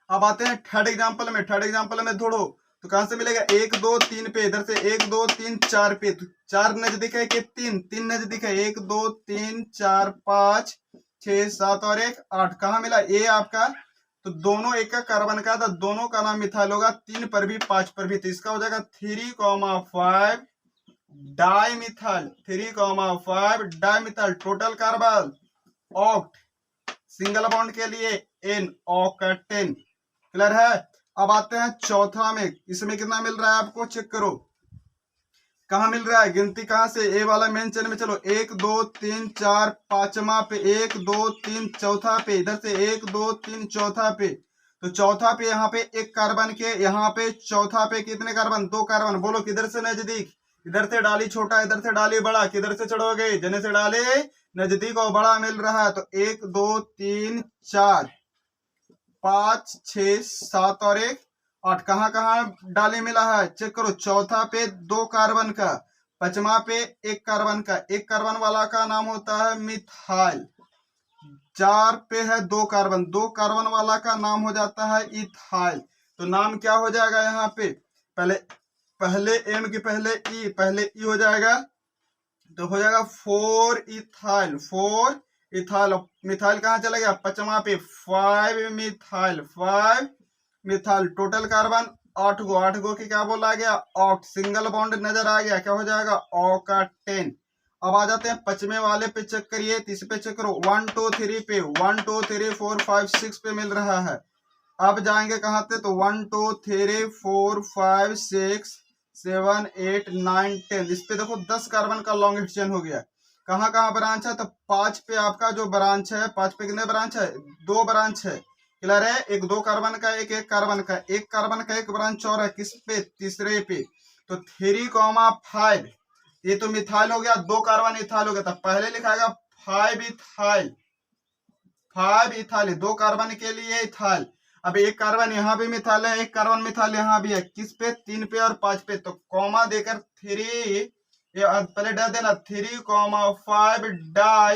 अब आते हैं थर्ड एग्जांपल में। थर्ड एग्जांपल में ढूंढो, तो कहां से मिलेगा? 1 2 3 पे, इधर से 1 2 3 4 पे। तो 4 नजदीक है कि 3? 3 नजदीक है। 1 2 3 4 5 6 7 और 1 8। कहां मिला? ए आपका। तो दोनों एक का कार्बन का था, दोनों का नाम मिथाइल होगा, 3 पर भी 5 पर भी। तो इसका हो जाएगा 3,5 di methyl, 3,5 di methyl. Total carbon oct, single bond के लिए एन, ऑक्टेन। क्लियर है? अब आते हैं चौथा में। इसमें कितना मिल रहा है आपको? चेक करो कहां मिल रहा है। गिनती कहां से? ए वाला मेन चेन में चलो। 1 2 3 4 5वां पे, 1 2 3 चौथा पे, इधर से 1 2 3 चौथा पे। तो चौथा पे यहाँ पे एक कार्बन के, यहाँ पे चौथा पे कितने कार्बन? 2 कार्बन। बोलो किधर से नजदीक? इधर से डाली छोटा, इधर से डाली बड़ा। किधर से चढ़ोगे? जने से डाले नजदीक और बड़ा मिल रहा है। तो 1 2 3 4 5 6 7 और 1 8। कहाँ कहाँ डाले मिला है? चेक करो। चौथा पे 2 कार्बन का, 5वां पे 1 कार्बन का, 1 कार्बन वाला का नाम होता है मिथाइल। 4 पे है 2 कार्बन, 2 कार्बन वाला का नाम हो जाता है इथाइल। तो नाम क्या हो जाएगा यहाँ पे? पहले पहले एम की पहले ई, पहले ई हो जाएगा, तो हो जाएगा 4 इथाइल, 4 इथाइल। मिथाइल कहाँ चला गया? 5वां पे, 5 मिथाइल, 5 मिथाइल। टोटल कार्बन 8 गो, 8 गो की क्या बोला गया? ऑक्ट। सिंगल बॉन्ड नजर आ गया, क्या हो जाएगा? ऑक्टेन। अब आ जाते हैं 5वें वाले पे। चेक करिए, इस पे चेक करो। 1 2 3 पे, 1 2 3 4 5 6 पे मिल रहा है। अब जाएंगे कहां पे? तो 1 2 3 4 5 6 7 8 9 10। इस पे देखो 10 कार्बन का लॉन्ग चेन हो गया। कहाँ कहाँ ब्रांच है? तो 5 पे आपका जो ब्रांच है, 5 पे कितने ब्रांच है? 2 ब्रांच है। क्लियर है? एक 2 कार्बन का, एक 1 कार्बन का, 1 कार्बन का एक ब्रांच और है। किस पे? तीसरे पे। तो 3,5 ये तो मिथाइल हो गया, 2 कार्बन इथाइल हो गया। तब पहले लिखाएगा 5 इथाइल, 5 इथाइल, 2 कार्बन के लिए इथाइल। अब एक कार्बन यहाँ भी मिथाइल है, एक कार्बन मिथाइल यहाँ भी है। किस पे? 3 पे और 5 पे। तो कॉमा देकर 3, पहले डाल देना 3,5 डाई,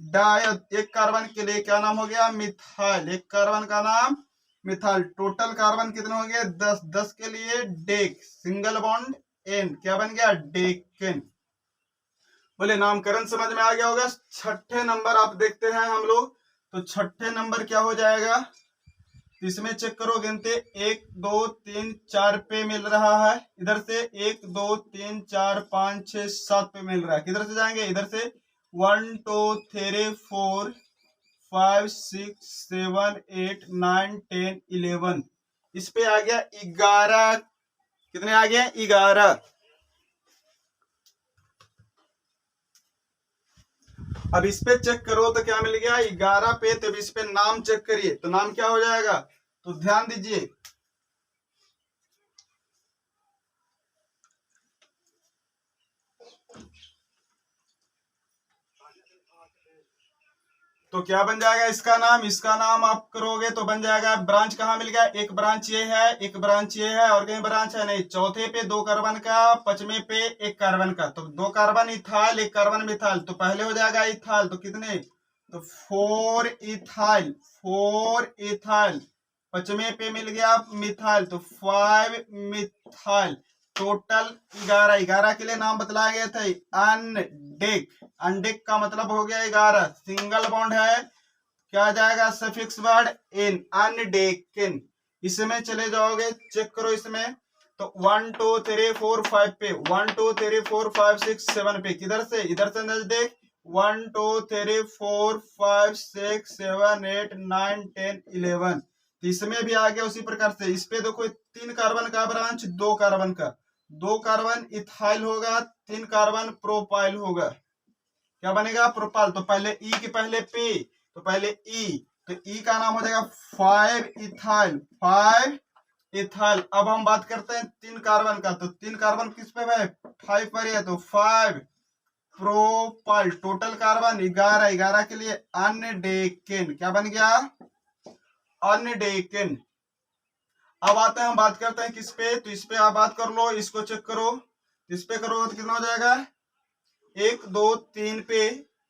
डाई। एक कार्बन के लिए क्या नाम हो गया? मिथाइल। एक कार्बन का नाम मिथाइल। टोटल कार्बन कितने हो गए? 10, 10 के लिए डेक, सिंगल बॉन्ड एन, क्या बन गया? डेकेन। बोले नामकरण समझ में आ गया होगा। छठे नंबर आप देखते हैं हम लोग। तो छठे नंबर क्या हो जाएगा? तो इसमें चेक करो, गिनते 1 2 3 4 पे मिल रहा है, इधर से 1 2 3 4 5 6 7 पे मिल रहा है। किधर से जाएंगे, इधर से 1 2 3 4 5 6 7 8 9 10 11। इस पे आ गया 11। कितने आ गए, 11। अब इस पे चेक करो तो क्या मिल गया, 11 पे। तो इस पे नाम चेक करिए, तो नाम क्या हो जाएगा, तो ध्यान दीजिए। तो क्या बन जाएगा इसका नाम, इसका नाम आप करोगे तो बन जाएगा, ब्रांच कहाँ मिल गया, एक ब्रांच ये है, एक ब्रांच ये है, और कहीं ब्रांच है नहीं। चौथे पे 2 कार्बन का, पांचवें पे 1 कार्बन का, तो 2 कार्बन इथाइल 1 कार्बन मिथाइल, तो पहले हो जाएगा इथाइल। तो कितने, तो 4 इथाइल, 4 इथाइल। पांचवें पे मिल गया मिथाइल, तो 5 मिथाइल। टोटल 11। 11 के लिए नाम बतलाया गया था अनडेक। अनडेक का मतलब हो गया 11। सिंगल बॉन्ड है, क्या आ जाएगा, सफिक्स वर्ड इन, अनडेकन। इसमें चले जाओगे, चेक करो इसमें, तो 1 2 3 4 5 पे, 1 2 3 4 5 6 7 पे, किधर से, इधर से नजदीक, 1 2 3 4 5 6 7 8 9 10 11। तो इसमें भी आ गया उसी प्रकार से। इस पे देखो 3 कार्बन का ब्रांच, 2 कार्बन का, 2 कार्बन इथाइल होगा, 3 कार्बन प्रोपाइल होगा। क्या बनेगा, प्रोपाइल। तो पहले ई के पहले पे, तो पहले ई, तो ई का नाम हो जाएगा 5 इथाइल, 5 इथाइल। अब हम बात करते हैं 3 कार्बन का, तो 3 कार्बन किस पे है, 5 पर है, तो 5 प्रोपाइल। Total carbon 11। 11 के लिए अनडेकेन, क्या बन गया, अनडेकेन। अब आते हैं, हम बात करते हैं किस पे, तो इस पे आप बात कर लो, इसको चेक करो। इस पे करो तो कितना हो जाएगा, 1 2 3 पे,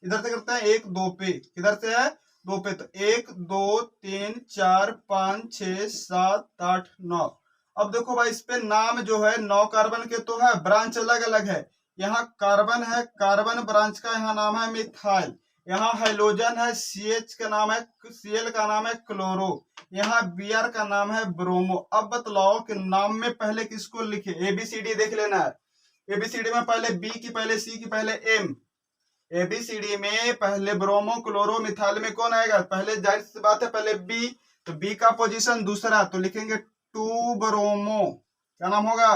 इधर से करते हैं 1 2 पे, किधर से है, 2 पे, तो 1 2 3 4 5 6 7 8 9। अब देखो भाई, इस पे नाम जो है 9 कार्बन के तो है, ब्रांच अलग अलग है। यहाँ कार्बन है, कार्बन ब्रांच का यहाँ नाम है मिथाइल। यहाँ हाइड्रोजन है, CH का नाम है, Cl का नाम है क्लोरो। यहाँ Br का नाम है ब्रोमो। अब बतलाओ कि नाम में पहले किसको लिखे, ABCD देख लेना है। एबीसीडी में पहले बी की पहले सी की पहले एम। एबीसीडी में पहले ब्रोमो क्लोरो मिथाइल में कौन आएगा, पहले जाहिर सी बात है पहले बी, तो बी का पोजीशन दूसरा, तो लिखेंगे 2 ब्रोमो। क्या नाम होगा,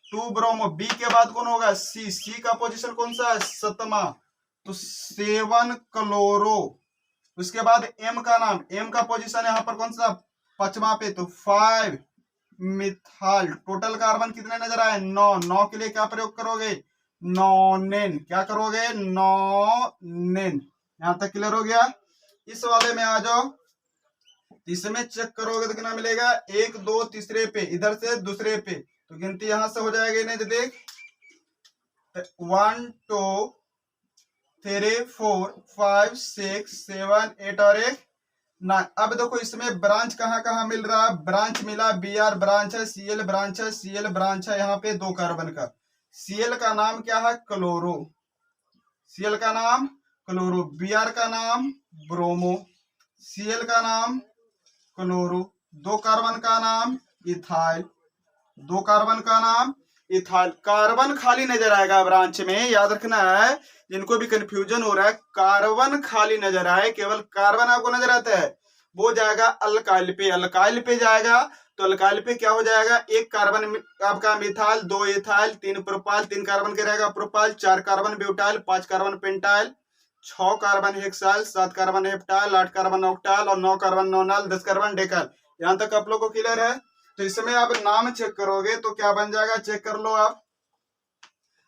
2 ब्रोमो। बी के बाद कौन होगा, सी। सी का पोजीशन कौन सा है, 7वां, तो 7 क्लोरो। उसके बाद एम का नाम, एम का पोजीशन यहाँ पर कौन सा, 5वां पे, तो 5 मिथाइल। टोटल कार्बन कितने नजर आए, 9। 9 के लिए क्या प्रयोग करोगे, नॉनेन। क्या करोगे, नॉनेन। यहां तक क्लियर हो गया। इस वाले में आ जाओ, इसमें चेक करोगे तो कितना मिलेगा, 1 2 तीसरे पे, इधर से दूसरे पे, तो गिनती यहां से हो जाएगी, नहीं तो देख, 1 2 3 4 5 6 7 8 और 1 9। अब देखो इसमें ब्रांच कहाँ कहाँ मिल रहा है, ब्रांच मिला, Br ब्रांच है, Cl ब्रांच है, Cl ब्रांच है, यहाँ पे 2 कार्बन का। Cl का नाम क्या है, क्लोरो। Cl का नाम क्लोरो, Br का नाम ब्रोमो, Cl का नाम क्लोरो, 2 कार्बन का नाम इथाइल, 2 कार्बन का नाम इथाइल। कार्बन खाली नजर आएगा ब्रांच में, याद रखना है, जिनको भी कंफ्यूजन हो रहा है, कार्बन खाली नजर आए, केवल कार्बन आपको नजर आता है, वो जाएगा अल्काइल पे। अल्काइल पे जाएगा तो अल्काइल पे क्या हो जाएगा, 1 कार्बन आपका मिथाइल, 2 इथाइल, 3 प्रोपाइल, 3 कार्बन के रहेगा propyl, 4 carbon butyl, 5 carbon pentyl, 6 carbon hexyl, 7 carbon heptyl, 8 carbon octyl और 9 कार्बन नोनाइल, 10 कार्बन डेकाइल। यहाँ तक आप लोग को क्लियर है। तो इसमें आप नाम चेक करोगे तो क्या बन जाएगा, चेक कर लो आप।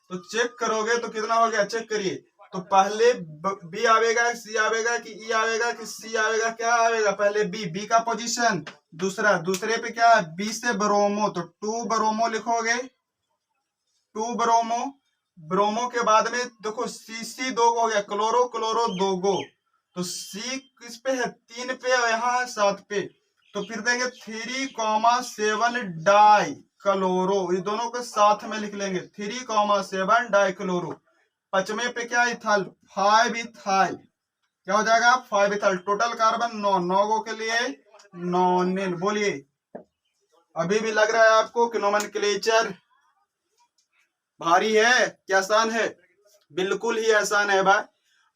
तो चेक करोगे तो कितना हो गया, चेक करिए। तो पहले बी आवेगा, सी आवेगा कि ई आवेगा कि सी आवेगा, क्या आवेगा, पहले बी। बी का पोजीशन दूसरा, दूसरे पे क्या है, बी से ब्रोमो, तो 2 ब्रोमो लिखोगे, 2 ब्रोमो। ब्रोमो के बाद में देखो सी 2 हो गया, क्लोरो क्लोरो 2 गो, तो सी किस पे है, 3 पे, और यहाँ 7 पे, तो फिर देंगे 3,7 डाई क्लोरो। ये दोनों को साथ में लिख लेंगे, 3,7 डाई क्लोरो। पचमे पे क्या इथाइल, 5 इथाइल। क्या हो जाएगा, 5 इथाइल। Total carbon 9। 9 गो के लिए नॉनिन। बोलिए, अभी भी लग रहा है आपको कि नोमेनक्लेचर भारी है कि आसान है? बिल्कुल ही आसान है भाई।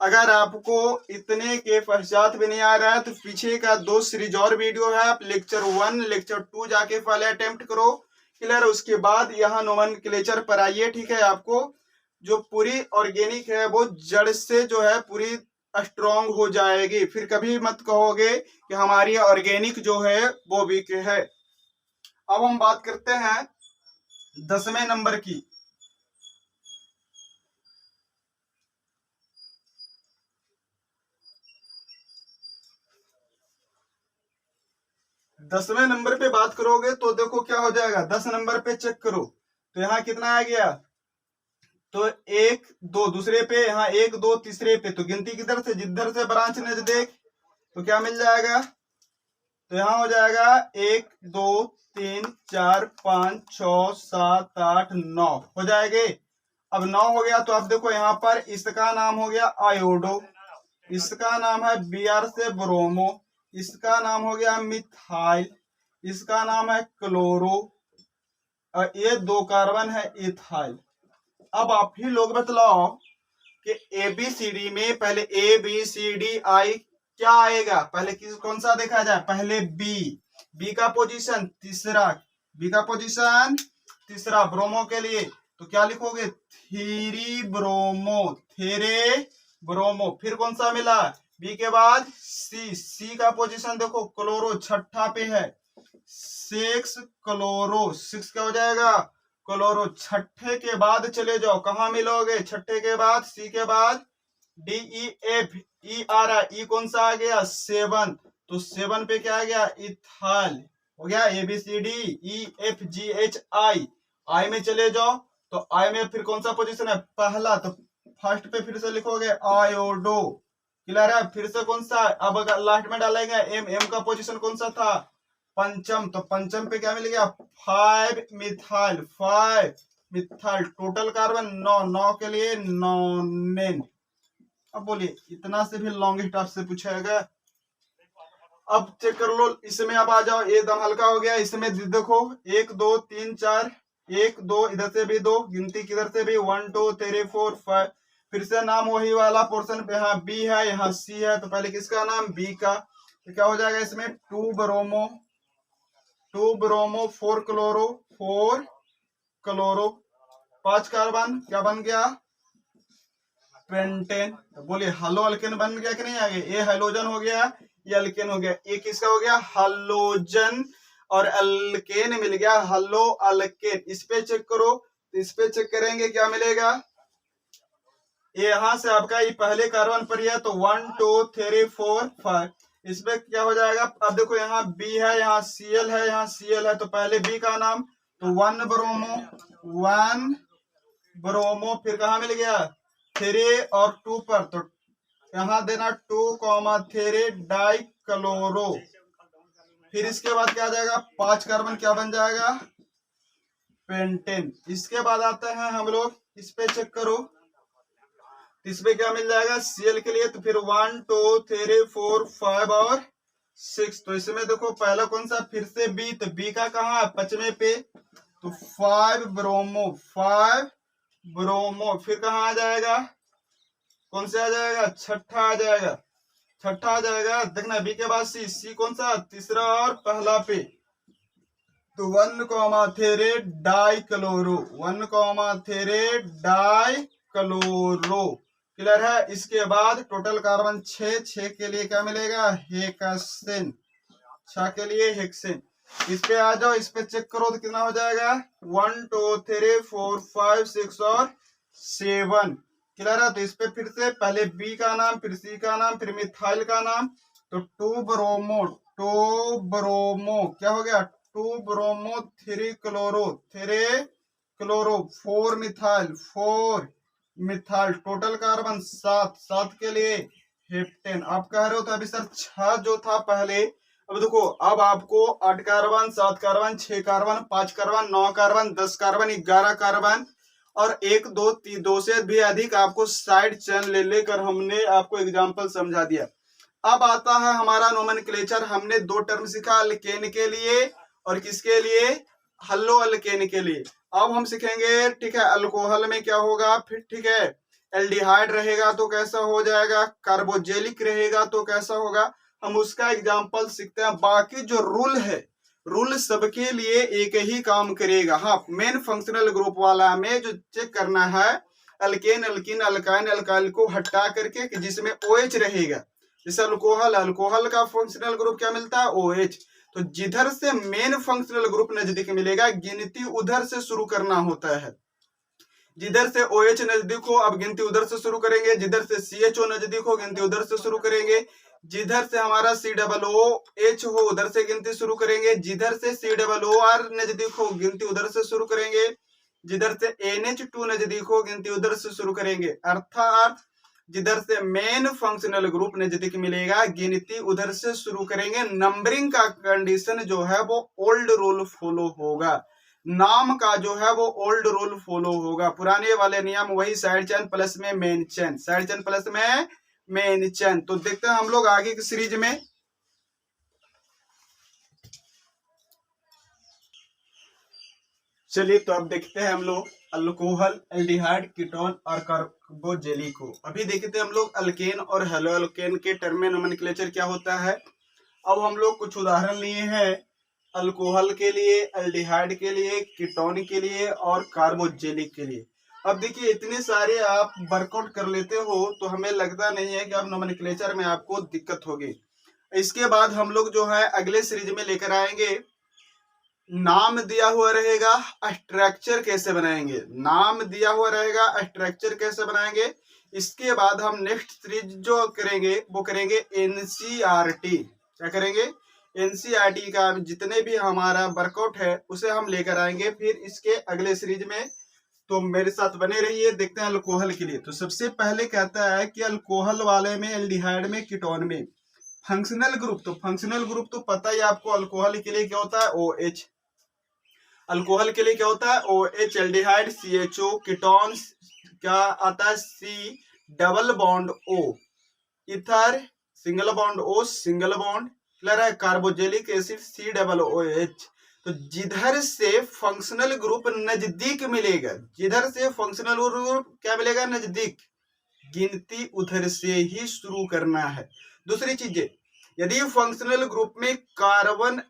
अगर आपको इतने के पश्चात भी नहीं आ रहा है तो पीछे का 2 सीरीज और वीडियो है, आप लेक्चर 1 लेक्चर 2 जाके पहले अटेम्प्ट करो, क्लियर। उसके बाद यहाँ नोमेनक्लेचर पर आइए, ठीक है। आपको जो पूरी ऑर्गेनिक है वो जड़ से जो है पूरी स्ट्रॉन्ग हो जाएगी, फिर कभी मत कहोगे कि हमारी ऑर्गेनिक जो है वो वीक है। अब हम बात करते हैं 10वें नंबर की। 10वें नंबर पे बात करोगे तो देखो क्या हो जाएगा। 10 नंबर पे चेक करो तो यहाँ कितना आ गया, तो 1 2 दूसरे पे, यहाँ 1 2 तीसरे पे, तो गिनती किधर से, जिधर से ब्रांच नजदीक, तो क्या मिल जाएगा, तो यहाँ हो जाएगा 1 2 3 4 5 6 7 8 9 हो जाएंगे। अब 9 हो गया तो अब देखो यहाँ पर इसका नाम हो गया आयोडो, इसका नाम है Br से ब्रोमो, इसका नाम हो गया मिथाइल, इसका नाम है क्लोरो, और ये 2 कार्बन है इथाइल। अब आप ही लोग बतलाओ कि ABCD में पहले ABCDI क्या आएगा, पहले किस कौन सा देखा जाए, पहले बी का पोजीशन तीसरा, बी का पोजीशन तीसरा ब्रोमो के लिए, तो क्या लिखोगे, थ्री ब्रोमो, थेरे ब्रोमो। फिर कौन सा मिला, बी के बाद सी का पोजीशन देखो क्लोरो छठा पे है, 6 क्लोरो, 6 क्या हो जाएगा, क्लोरो। छठे के बाद चले जाओ, कहां मिलोगे, छठे के बाद सी के बाद DEF, ई आ रहा, ई कौन सा आ गया, 7, तो 7 पे क्या आ गया, इथाइल हो गया। ABCDEFGHI, आई में चले जाओ तो आई में फिर कौन सा पोजीशन है, पहला, तो फर्स्ट पे फिर से लिखोगे आयोडो, क्लियर है। फिर से कौन सा, अब अगर लास्ट में डालेंगे एम का पोजीशन कौन सा था, पंचम, तो पंचम पे क्या मिल गया, 5 मिथाइल, 5 मिथाइल, टोटल कार्बन 9, 9 के लिए नॉनिन। अब बोलिए, इतना से भी लॉन्गेस्ट आपसे पूछेगा। अब चेक कर लो, इसमें अब आ जाओ, एकदम हल्का हो गया। इसमें देखो 1 2 3 4, 1 2 इधर से भी 2, गिनती किधर से भी 1 2 3 4 5, फिर से नाम वही वाला पोर्शन पे, यहाँ बी है यहाँ सी है, तो पहले किसका नाम, बी का, तो क्या हो जाएगा इसमें 2 ब्रोमो, 4 क्लोरो, 4 क्लोरो, 5 कार्बन, क्या बन गया, पेंटेन। तो बोलिए हेलो अल्केन बन गया कि नहीं आगे, ये हेलोजन हो गया, ये अल्केन हो गया, ये किसका हो गया, हेलोजन, और अल्केन मिल गया हेलो अल्केन। इस पे चेक करो, तो इस पे चेक करेंगे क्या मिलेगा, ये यहां से आपका ये पहले कार्बन पर है, तो 1 2 3 4 5, इस पे क्या हो जाएगा। अब देखो यहाँ बी है, यहाँ Cl है, यहाँ Cl है, तो पहले बी का नाम, तो 1 ब्रोमो, 1 ब्रोमो, फिर कहा मिल गया 3 और 2 पर, तो यहाँ देना 2,3 डाई क्लोरो, फिर इसके बाद क्या आ जाएगा, 5 कार्बन, क्या बन जाएगा, पेंटेन। इसके बाद आते हैं हम लोग, इस पे चेक करो, इसमें क्या मिल जाएगा Cl के लिए, तो फिर 1 2 3 4 5 और 6, तो इसमें देखो पहला कौन सा, फिर से बी, तो बी का कहाँ है, 5वें पे, तो 5 ब्रोमो, 5 ब्रोमो, फिर कहाँ आ जाएगा, कौन से आ जाएगा, छठा आ जाएगा, छठा आ जाएगा। देखना बी के बाद सी कौन सा, तीसरा और पहला पे, तो 1,3 die chloro, 1,3 die chloro, clear है। इसके बाद टोटल कार्बन 6 के लिए क्या मिलेगा, हेक्सेन, 6 के लिए हेक्सेन। इस पे आ जाओ, इस पे चेक करो तो कितना हो जाएगा, 1 2 3 4 5 6 और 7, क्लियर है। तो इस पे फिर से पहले बी का नाम, फिर सी का नाम, फिर मिथाइल का नाम, तो 2 ब्रोमो, 2 ब्रोमो, क्या हो गया, 2 bromo 3 chloro, 3 chloro, 4 methyl, 4 methyl, total carbon 7, 7 के लिए हेप्टेन। आप कह रहे हो तो अभी सर 6 जो था पहले, अब देखो अब आपको 8 carbon, 7 carbon, 6 carbon, 5 carbon, 9 carbon, 10 carbon, 11 carbon और 1 2 3 2 से भी अधिक आपको साइड चेन ले लेकर हमने आपको एग्जांपल समझा दिया। अब आता है हमारा नोमेनक्लेचर। हमने दो टर्म सीखा अल्केन के लिए और किसके लिए, हल्लो अल्केन के लिए। अब हम सीखेंगे, ठीक है, अल्कोहल में क्या होगा फिर, ठीक है, एल्डिहाइड रहेगा तो कैसा हो जाएगा, कार्बोजेलिक रहेगा तो कैसा होगा, हम उसका एग्जाम्पल सीखते हैं। बाकी जो रूल है, रूल सबके लिए एक ही काम करेगा। हाँ, मेन फंक्शनल ग्रुप वाला में जो चेक करना है, अल्केन, अल्कीन, अल्काइन, अल्काइल को हटा करके कि जिसमें OH रहेगा। जैसे अल्कोहल, अल्कोहल का फंक्शनल ग्रुप क्या मिलता है, OH। तो जिधर से मेन फंक्शनल ग्रुप नजदीक मिलेगा, गिनती उधर से शुरू करना होता है। जिधर से OH नजदीक हो, अब गिनती उधर से शुरू करेंगे। जिधर से CHO नजदीक हो, गिनती उधर से शुरू करेंगे। जिधर से हमारा COOH हो, उधर से गिनती शुरू करेंगे। जिधर से COOR नजदीक हो, गिनती उधर से शुरू करेंगे। जिधर से NH2 नजदीक हो, गिनती उधर से शुरू करेंगे। अर्थात जिधर से मेन फंक्शनल ग्रुप नजदीक मिलेगा, गिनती उधर से शुरू करेंगे। नंबरिंग का कंडीशन जो है वो ओल्ड रूल फॉलो होगा। नाम का जो है वो ओल्ड रूल फॉलो होगा। पुराने वाले नियम वही, साइड चेन प्लस में main chain, side chain plus में मेन चेन। तो देखते हैं हम लोग आगे की सीरीज में। चलिए, तो अब देखते हैं हम लोग अल्कोहल, एल्डिहाइड, कीटोन और कार्बोजेली को। अभी देखते हैं हम लोग अल्केन और हेलो अल्केन के टर्म में नोमेनक्लेचर क्या होता है। अब हम लोग कुछ उदाहरण लिए हैं अल्कोहल के लिए, एल्डिहाइड के लिए, कीटोन के लिए और कार्बोजेलिक के लिए। अब देखिए, इतने सारे आप वर्कआउट कर लेते हो तो हमें लगता नहीं है कि अब नोमेनक्लेचर में आपको दिक्कत होगी। इसके बाद हम लोग जो है अगले सीरीज में लेकर आएंगे, नाम दिया हुआ रहेगा, स्ट्रक्चर कैसे बनाएंगे, नाम दिया हुआ रहेगा, स्ट्रक्चर कैसे बनाएंगे। इसके बाद हम नेक्स्ट सीरीज जो करेंगे वो करेंगे NCERT। क्या करेंगे, NCERT का जितने भी हमारा वर्कआउट है उसे हम लेकर आएंगे फिर इसके अगले सीरीज में। तो मेरे साथ बने रहिए। देखते हैं अल्कोहल के लिए। तो सबसे पहले कहता है कि अल्कोहल वाले में, एल्डिहाइड में, कीटोन में फंक्शनल ग्रुप। तो फंक्शनल ग्रुप तो पता ही आपको, अल्कोहल के लिए क्या होता है, OH। अल्कोहल के लिए क्या होता है, OH। Aldehyde CHO। कीटोन क्या आता है, C double bond O। Ether single bond O, single bond. Clear है। Carboxylic acid COOH। तो जिधर से फंक्शनल ग्रुप नजदीक मिलेगा, जिधर से फंक्शनल ग्रुप क्या मिलेगा, नजदीक, गिनती उधर से ही शुरू करना है। दूसरी चीजें, यदि फंक्शनल ग्रुप में कार्बन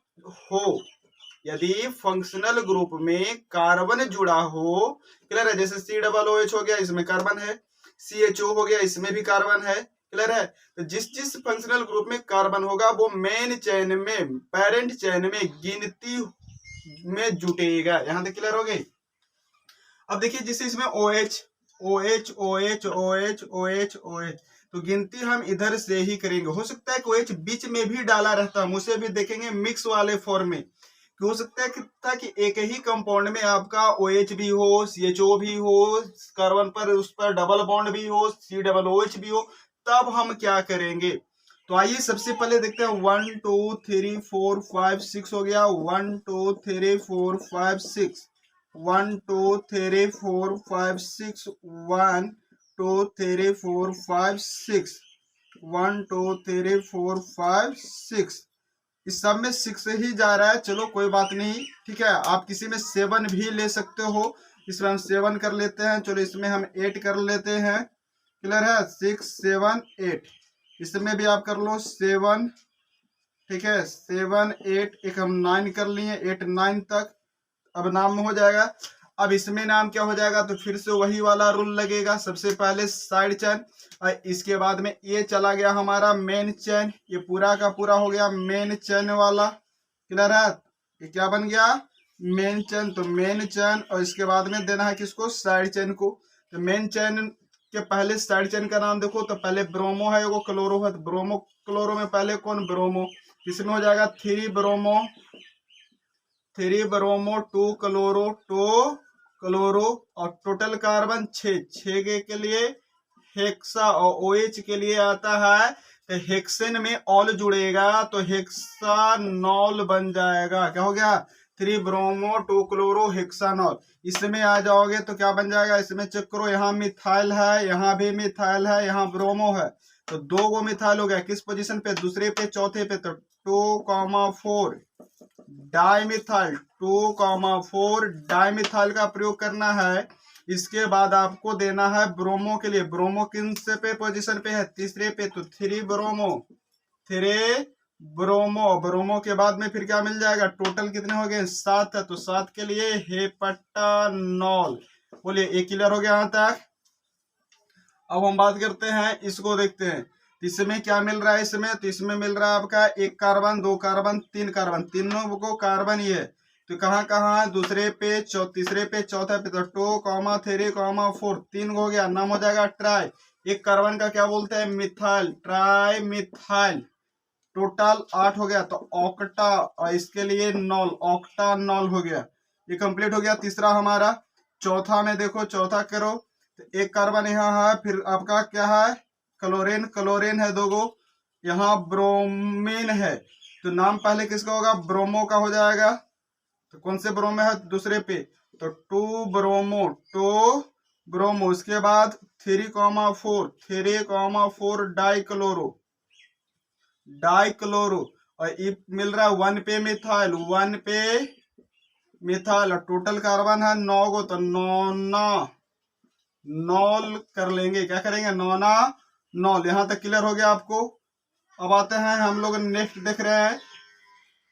हो, यदि फंक्शनल ग्रुप में कार्बन जुड़ा हो, क्लियर है, जैसे COOH हो गया, इसमें कार्बन है, CHO हो गया, इसमें भी कार्बन है, क्लियर है। तो जिस जिस फंक्शनल ग्रुप में कार्बन होगा वो मेन चेन में, पेरेंट चेन में गिनती में जुटेगा। यहां तक क्लियर हो गई। अब देखिए, जिससे इसमें OH OH OH OH OH OH, तो गिनती हम इधर से ही करेंगे। हो सकता है कि OH बीच में भी डाला रहता, हम उसे भी देखेंगे मिक्स वाले फॉर्म में। हो सकता है कि एक ही कंपाउंड में आपका OH भी हो, CHO भी हो, कार्बन पर उस पर डबल बॉन्ड भी हो, COOH भी हो, तब हम क्या करेंगे। तो आइए सबसे पहले देखते हैं 1 2 3 4 5 6 हो गया। 1 2 3 4 5 6, 1 2 3 4 5 6, 1 2 3 4 5 6, 1 2 3 4 5 6। इस सब में 6 ही जा रहा है, चलो कोई बात नहीं, ठीक है। आप किसी में 7 भी ले सकते हो। इसमें हम 7 कर लेते हैं, चलो इसमें हम 8 कर लेते हैं। क्लियर है, 6 7 8। इसमें भी आप कर लो 7, ठीक है, 7 8, एक हम 9 कर लिए, 8 9 तक। अब नाम हो जाएगा। अब इसमें नाम क्या हो जाएगा, तो फिर से वही वाला रूल लगेगा। सबसे पहले साइड चेन, इसके बाद में ये चला गया हमारा मेन चेन, ये पूरा का पूरा हो गया मेन चेन वाला। क्लियर है, ये क्या बन गया, मेन चेन। तो मेन चेन, और इसके बाद में देना है किसको, साइड चेन को। तो मेन चेन के पहले साइड चेन का नाम देखो, तो पहले ब्रोमो है, वो क्लोरो है। तो ब्रोमो क्लोरो में पहले कौन, ब्रोमो। इसमें हो जाएगा 3 ब्रोमो, 3 ब्रोमो, 2 क्लोरो, 2 क्लोरो, और टोटल कार्बन 6 के लिए हेक्सा, और OH के लिए आता है तो हेक्सेन में ऑल जुड़ेगा तो हेक्सानॉल बन जाएगा। क्या हो गया, 3 ब्रोमो 2 क्लोरो हेक्सानॉल। इसमें आ जाओगे तो क्या बन जाएगा, इसमें चेक करो, यहाँ मिथाइल है, यहाँ भी मिथाइल है, यहाँ ब्रोमो है, तो 2 गो मिथाइल हो गया किस पोजीशन पे, दूसरे पे, चौथे पे, तो 2,4 डाइमिथाइल, 2,4 डाइमिथाइल का प्रयोग करना है। इसके बाद आपको देना है ब्रोमो के लिए, ब्रोमो किन से पे पोजीशन पे है, तीसरे पे, तो 3 ब्रोमो, 3 ब्रोमो, ब्रोमो के बाद में फिर क्या मिल जाएगा, टोटल कितने हो गए, 7 है, तो 7 के लिए हेप्टानॉल। बोलिए ये क्लियर हो गया यहाँ तक। अब हम बात करते हैं, इसको देखते हैं, इसमें क्या मिल रहा है, इसमें तो इसमें मिल रहा है आपका 1 कार्बन, 2 कार्बन, 3 कार्बन, तीनों को कार्बन ही है। तो कहाँ कहाँ है, दूसरे पे, तीसरे पे, चौथा पे, तो 2,3,4 3 हो गया, नाम हो जाएगा ट्राई। एक कार्बन का क्या बोलते हैं, मिथाइल, ट्राई मिथाइल। टोटल 8 हो गया, तो ऑक्टा, और इसके लिए नॉल, ऑक्टानॉल हो गया। ये कंप्लीट हो गया तीसरा हमारा। चौथा में देखो, चौथा करो, तो एक कार्बन यहाँ है, फिर आपका क्या है, क्लोरीन, क्लोरीन है 2 गो, यहाँ ब्रोमीन है, तो नाम पहले किसका होगा, ब्रोमो का हो जाएगा। तो कौन से ब्रोमो है, दूसरे पे, तो 2 ब्रोमो, 2 ब्रोमो। उसके बाद 3,4 डाइक्लोरो, डाइक्लोरो, और ये मिल रहा है 1 पे मिथाइल, 1 पे मिथाइल, और टोटल कार्बन है 9 गो, तो नौना नॉल कर लेंगे, क्या करेंगे, नौना नॉल। यहाँ तक क्लियर हो गया आपको। अब आते हैं हम लोग नेक्स्ट देख रहे हैं,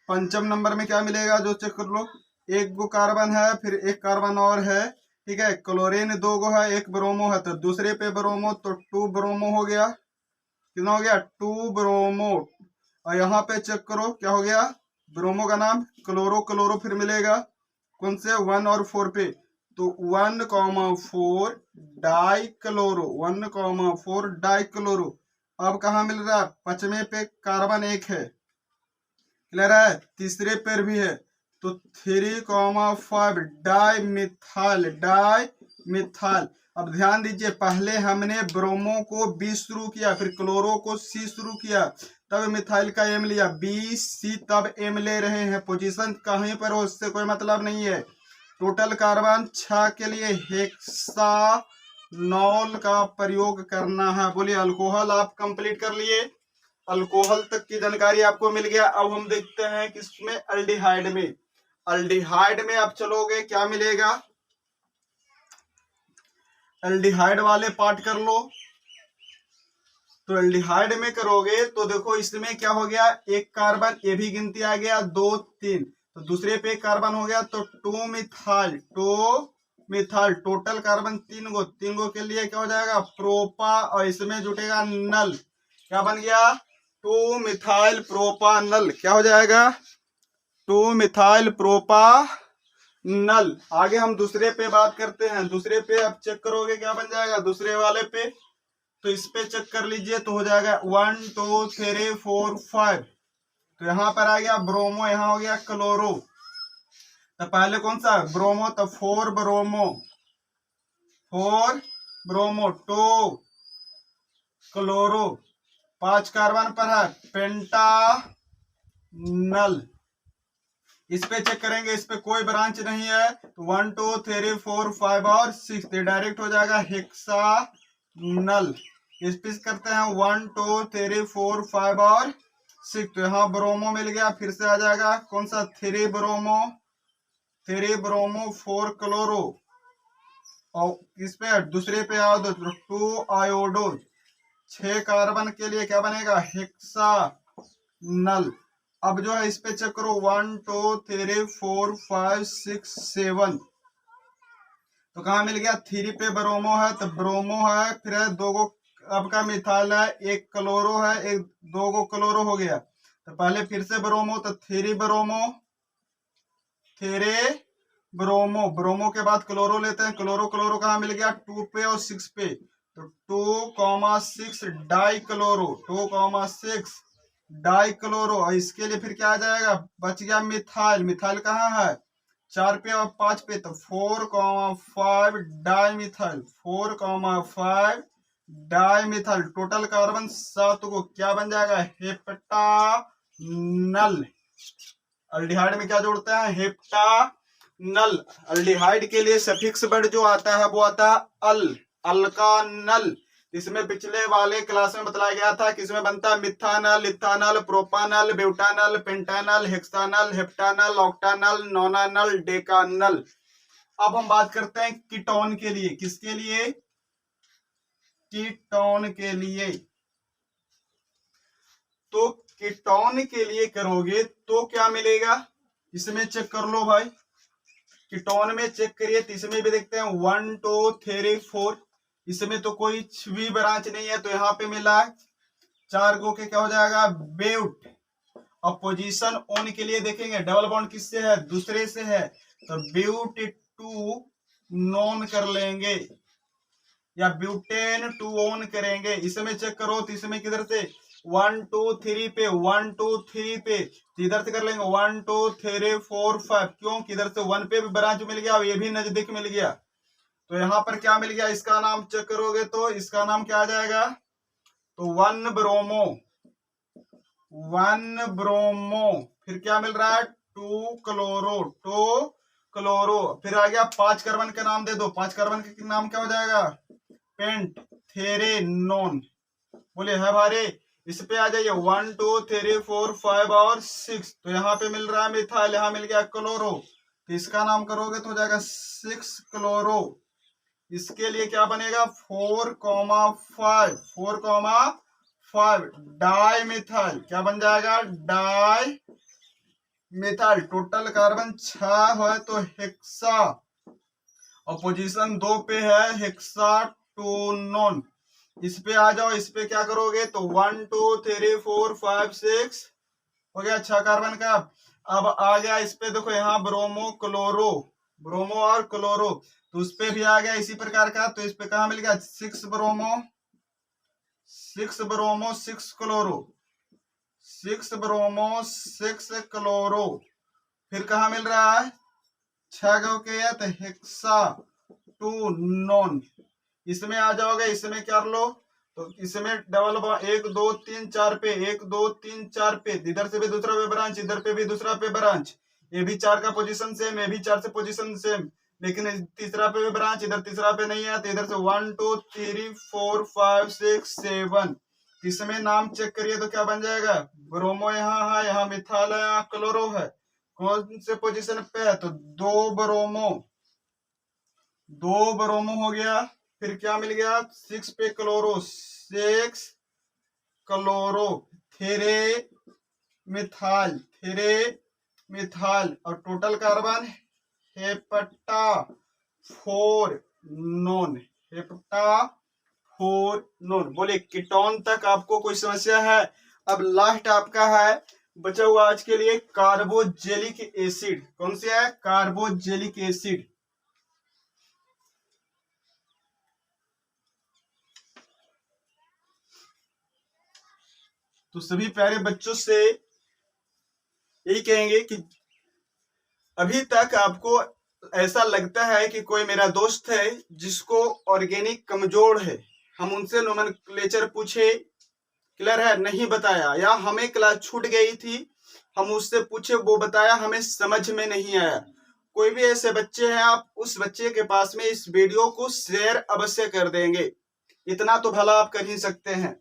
5 नंबर में क्या मिलेगा, जो चेक कर लो। 1 गो कार्बन है, फिर 1 कार्बन और है, ठीक है, क्लोरीन 2 गो है, 1 ब्रोमो है, तो दूसरे पे ब्रोमो, तो 2 ब्रोमो हो गया, कितना हो गया, 2 ब्रोमो। और यहाँ पे चेक करो क्या हो गया, ब्रोमो का नाम क्लोरो, क्लोरो फिर मिलेगा कौन से, 1 और 4 पे, तो 1,4 डाइक्लोरो, 1,4 डाइक्लोरो। अब कहाँ मिल रहा है, 5वें पे कार्बन 1 है, क्लियर है, तीसरे पर भी है, तो 3,5 डाइमिथाइल, डाइमिथाइल। अब ध्यान दीजिए, पहले हमने ब्रोमो को बी शुरू किया, फिर क्लोरो को सी शुरू किया, तब मिथाइल का एम लिया, बी सी तब एम ले रहे हैं, पोजीशन कहीं पर हो उससे कोई मतलब नहीं है। टोटल कार्बन 6 के लिए हेक्सानॉल का प्रयोग करना है। बोलिए अल्कोहल आप कंप्लीट कर लिए, अल्कोहल तक की जानकारी आपको मिल गया। अब हम देखते हैं किसमें, अल्डिहाइड में। अल्डिहाइड में आप चलोगे, क्या मिलेगा, अल्डिहाइड वाले पार्ट कर लो। तो अल्डिहाइड में करोगे तो देखो इसमें क्या हो गया, 1 कार्बन, ये भी गिनती आ गया, 2 3, तो दूसरे पे कार्बन हो गया, तो 2 मिथाइल, 2 मिथाइल, टोटल कार्बन 3 गो के लिए क्या हो जाएगा, प्रोपा, और इसमें जुटेगा नल, क्या बन गया, 2 मिथाइल प्रोपानल, क्या हो जाएगा, 2 मिथाइल प्रोपानल। आगे हम दूसरे पे बात करते हैं, दूसरे पे अब चेक करोगे क्या बन जाएगा, दूसरे वाले पे, तो इस पे चेक कर लीजिए, तो हो जाएगा 1 2 3 4 5, तो यहाँ पर आ गया ब्रोमो, यहाँ हो गया क्लोरो, तो पहले कौन सा ब्रोमो, तो 4 ब्रोमो, 4 ब्रोमो, 2 क्लोरो, 5 कार्बन पर है पेंटानल। इस पे चेक करेंगे, इस पे कोई ब्रांच नहीं है, तो 1 2 3 4 5 और 6, तो डायरेक्ट हो जाएगा हेक्सानल। इस पे करते हैं 1 2 3 4 5 और 6, तो यहाँ ब्रोमो मिल गया, फिर से आ जाएगा कौन सा, 3 ब्रोमो, 3 ब्रोमो 4 क्लोरो, और इस पे दूसरे पे आओ तो 2 आयोडो, 6 कार्बन के लिए क्या बनेगा, हेक्सानल। अब जो है इस पे चेक करो, 1 2 3 4 5 6 7, तो कहाँ मिल गया, 3 पे ब्रोमो है, तो ब्रोमो है, फिर है 2 गो आपका मिथाइल है, 1 क्लोरो है, 2 गो क्लोरो हो गया, तो पहले फिर से ब्रोमो, तो 3 ब्रोमो, 3 ब्रोमो, ब्रोमो के बाद क्लोरो लेते हैं, क्लोरो, क्लोरो कहाँ मिल गया, 2 पे और 6 पे, तो 2,6 डाइक्लोरो, 2,6 डाइक्लोरो, और इसके लिए फिर क्या आ जाएगा, बच गया मिथाइल, मिथाइल कहाँ है, 4 पे और 5 पे, तो 4,5 डाइमिथाइल, 4,5 डाइमिथाइल, टोटल कार्बन 7 को, क्या बन जाएगा, हेप्टानल। अल्डिहाइड में क्या जोड़ते हैं, हेप्टानल। अल्डिहाइड के लिए सफिक्स वर्ड जो आता है वो आता है अल, अल्कानल। इसमें पिछले वाले क्लास में बताया गया था कि इसमें बनता है मिथानल, इथानल, प्रोपानल, ब्यूटानल, पेंटानल, हेक्सानल, हेप्टानल, ऑक्टानल, नोनानल, डेकानल। अब हम बात करते हैं कीटोन के लिए। किसके लिए? कीटोन के लिए। तो कीटोन के लिए करोगे तो क्या मिलेगा, इसमें चेक कर लो भाई। कीटोन में चेक करिए तो इसमें भी देखते हैं 1 2 3 4, इसमें तो कोई भी ब्रांच नहीं है, तो यहाँ पे मिला है 4 गो के क्या हो जाएगा, ब्यूट। अब पोजीशन ऑन के लिए देखेंगे, डबल बॉन्ड किससे है, दूसरे से है, तो ब्यूट 2 नॉन कर लेंगे या ब्यूटेन 2 ऑन करेंगे। इसमें चेक करो तो इसमें किधर से 1 2 3 पे, 1 2 3 पे, इधर से कर लेंगे 1 2 3 4 5। क्यों? किधर से 1 पे भी ब्रांच मिल गया, ये भी नजदीक मिल गया। तो यहाँ पर क्या मिल गया, इसका नाम चेक करोगे तो इसका नाम क्या आ जाएगा, तो 1 ब्रोमो, 1 ब्रोमो। फिर क्या मिल रहा है, 2 क्लोरो, 2 क्लोरो। फिर आ गया 5 कार्बन का नाम दे दो, 5 कार्बन का नाम क्या हो जाएगा, पेंटेनोन। बोले है भारे, इस पे आ जाइए 1 2 3 4 5 और 6। तो यहाँ पे मिल रहा है मिथाइल, यहाँ मिल गया क्लोरो, तो इसका नाम करोगे तो हो जाएगा 6 क्लोरो। इसके लिए क्या बनेगा 4,5, 4,5 डाई मिथाइल। क्या बन जाएगा, डाई मिथाइल। टोटल कार्बन 6 है तो हेक्सा, और पोजीशन 2 पे है हेक्साटोनोन। इस पे आ जाओ, इस पे क्या करोगे तो 1 2 3 4 5 6 हो गया 6 कार्बन का। अब आ गया इस पे देखो यहाँ ब्रोमो क्लोरो, ब्रोमो और क्लोरो, तो उस पे भी आ गया इसी प्रकार का। तो इस पे कहा मिल गया 6 bromo, 6 bromo 6 chloro, 6 bromo 6 chloro. फिर कहा मिल रहा है 6 के तो हेक्सा 2 नॉन। इसमें आ जाओगे, इसमें कर लो तो इसमें डबल 1 2 3 4 पे, 1 2 3 4 पे, इधर से भी दूसरा पे ब्रांच, इधर पे भी दूसरा पे ब्रांच, ये भी 4 का पोजीशन सेम, ये भी 4 से पोजीशन सेम, लेकिन तीसरा पे भी ब्रांच, इधर तीसरा पे नहीं है, तो इधर से 1 2 3 4 5 6 7। इसमें नाम चेक करिए तो क्या बन जाएगा, ब्रोमो यहाँ है, यहाँ मिथाइल है, यहाँ क्लोरो है। कौन से पोजीशन पे है, तो 2 ब्रोमो, 2 ब्रोमो हो गया। फिर क्या मिल गया 6 पे chloro, 6 chloro, three methyl, three methyl, और total carbon hepta 4 none, hepta 4 none. बोले कीटोन तक आपको कोई समस्या है? अब लास्ट आपका है बचा हुआ आज के लिए कार्बोजेलिक एसिड। कौन सी है, कार्बोजेलिक एसिड। तो सभी प्यारे बच्चों से यही कहेंगे कि अभी तक आपको ऐसा लगता है कि कोई मेरा दोस्त है जिसको ऑर्गेनिक कमजोर है, हम उनसे नोमेनक्लेचर पूछे, क्लियर है, नहीं बताया, या हमें क्लास छूट गई थी, हम उससे पूछे वो बताया, हमें समझ में नहीं आया, कोई भी ऐसे बच्चे हैं, आप उस बच्चे के पास में इस वीडियो को शेयर अवश्य कर देंगे, इतना तो भला आप कर ही सकते हैं।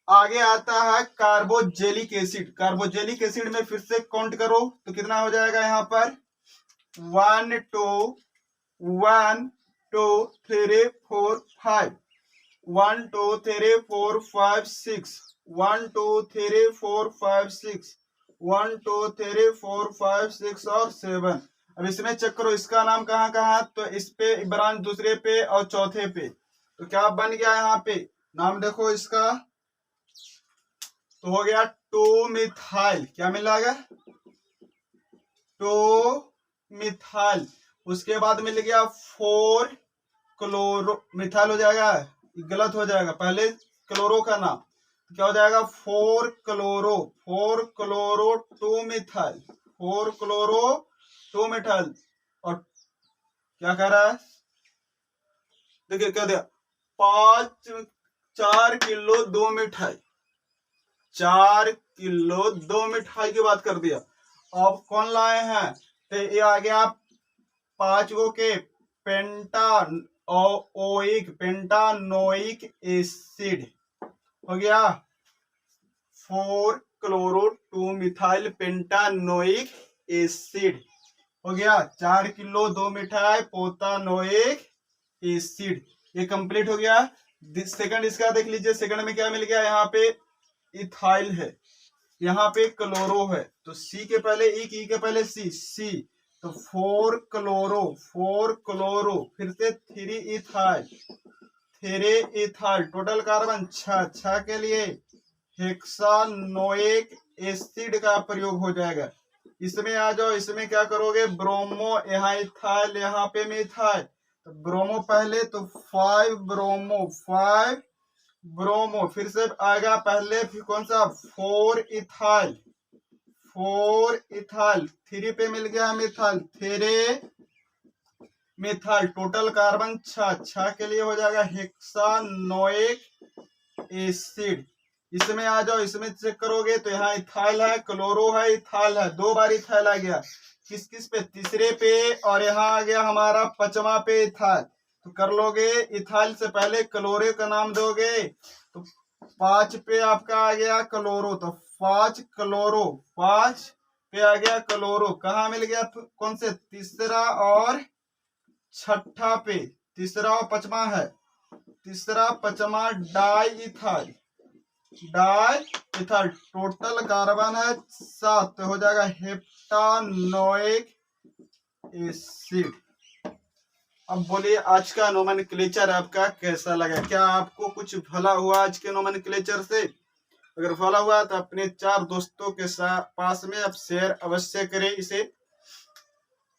आगे आता है कार्बोजेलिक एसिड। कार्बोजेलिक एसिड में फिर से काउंट करो तो कितना हो जाएगा, यहाँ पर 1 2 1 2 3 4 5, 1 2 3 4 5 6, 1 2 3 4 5 6, 1 2 3 4 5 6 और 7। अब इसमें चेक करो इसका नाम कहाँ कहाँ, तो इस पे ब्रांच दूसरे पे और चौथे पे, तो क्या बन गया यहाँ पे नाम देखो इसका, तो हो गया 2 मिथाइल। क्या मिलेगा, 2 मिथाइल। उसके बाद मिल गया 4 क्लोरो, मिथाइल हो जाएगा, गलत हो जाएगा, पहले क्लोरो का नाम, क्या हो जाएगा 4 chloro, 4 chloro 2 methyl, 4 chloro 2 methyl. और क्या कह रहा है, देखिए क्या दिया, 4 किलो 2 मिठाई, 4 किलो 2 मिठाई की बात कर दिया। अब कौन लाए हैं, तो ये आ गया 5 गो के पेंटा ओइक पेंटानोइक एसिड हो गया। 4 क्लोरो 2 मिथाइल पेंटानोइक एसिड हो गया। 4 किलो 2 मिथाइल पोतानोइक एसिड, ये कंप्लीट हो गया। सेकंड इसका देख लीजिए, सेकंड में क्या मिल गया, यहाँ पे इथाइल है, यहाँ पे क्लोरो है, तो सी के पहले ई के पहले सी, तो 4 क्लोरो फिर से 3 इथाइल टोटल कार्बन 6 के लिए हेक्सानोइक एसिड का प्रयोग हो जाएगा। इसमें आ जाओ, इसमें क्या करोगे, ब्रोमो, यहाँ इथाइल यहाँ पे मिथाइल, तो ब्रोमो पहले, तो 5 ब्रोमो फिर से आएगा पहले, फिर कौन सा 4 इथाइल 3 पे मिल गया मिथाइल, 3 मिथाइल टोटल कार्बन 6 के लिए हो जाएगा हेक्सानोइक एसिड। इसमें आ जाओ, इसमें चेक करोगे तो यहाँ इथाइल है, क्लोरो है, इथाइल है, 2 बार इथाइल आ गया, किस पे, तीसरे पे, और यहाँ आ गया हमारा 5वां पे इथाइल, तो कर लोगे इथाइल से पहले क्लोरे का नाम दोगे, तो 5 पे आपका आ गया क्लोरो, तो 5 क्लोरो, 5 पे आ गया क्लोरो, कहाँ मिल गया, कौन से, तीसरा और छठा पे, तीसरा और 5वां है, तीसरा 5वां डाई इथाइल टोटल कार्बन है 7, तो हो जाएगा हेप्टानोइक एसिड। अब बोलिए आज का नोमेनक्लेचर आपका कैसा लगा, क्या आपको कुछ भला हुआ आज के नोमेनक्लेचर से? अगर भला हुआ तो अपने 4 दोस्तों के साथ पास में आप शेयर अवश्य करें इसे।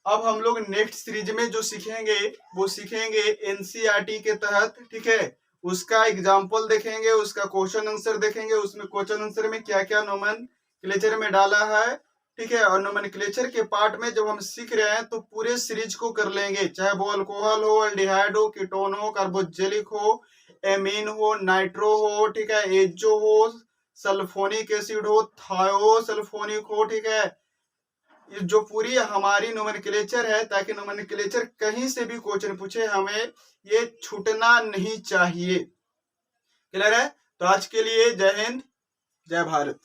अब हम लोग नेक्स्ट सीरीज में जो सीखेंगे वो सीखेंगे एनसीईआरटी के तहत, ठीक है, उसका एग्जाम्पल देखेंगे, उसका क्वेश्चन आंसर देखेंगे, उसमें क्वेश्चन आंसर में क्या क्या नोमेनक्लेचर में डाला है, ठीक है, और नोमेनक्लेचर के पार्ट में जब हम सीख रहे हैं तो पूरे सीरीज को कर लेंगे, चाहे वो अल्कोहल हो, एल्डिहाइड हो, कीटोन हो, कार्बोक्सिलिक हो, एमीन हो, नाइट्रो हो, ठीक है, एजो हो, सल्फोनिक एसिड हो, थायोसल्फोनिक हो, ठीक है, जो पूरी हमारी नोमेनक्लेचर है, ताकि नोमेनक्लेचर कहीं से भी क्वेश्चन पूछे हमें ये छूटना नहीं चाहिए। क्लियर है? तो आज के लिए जय हिंद, जय भारत।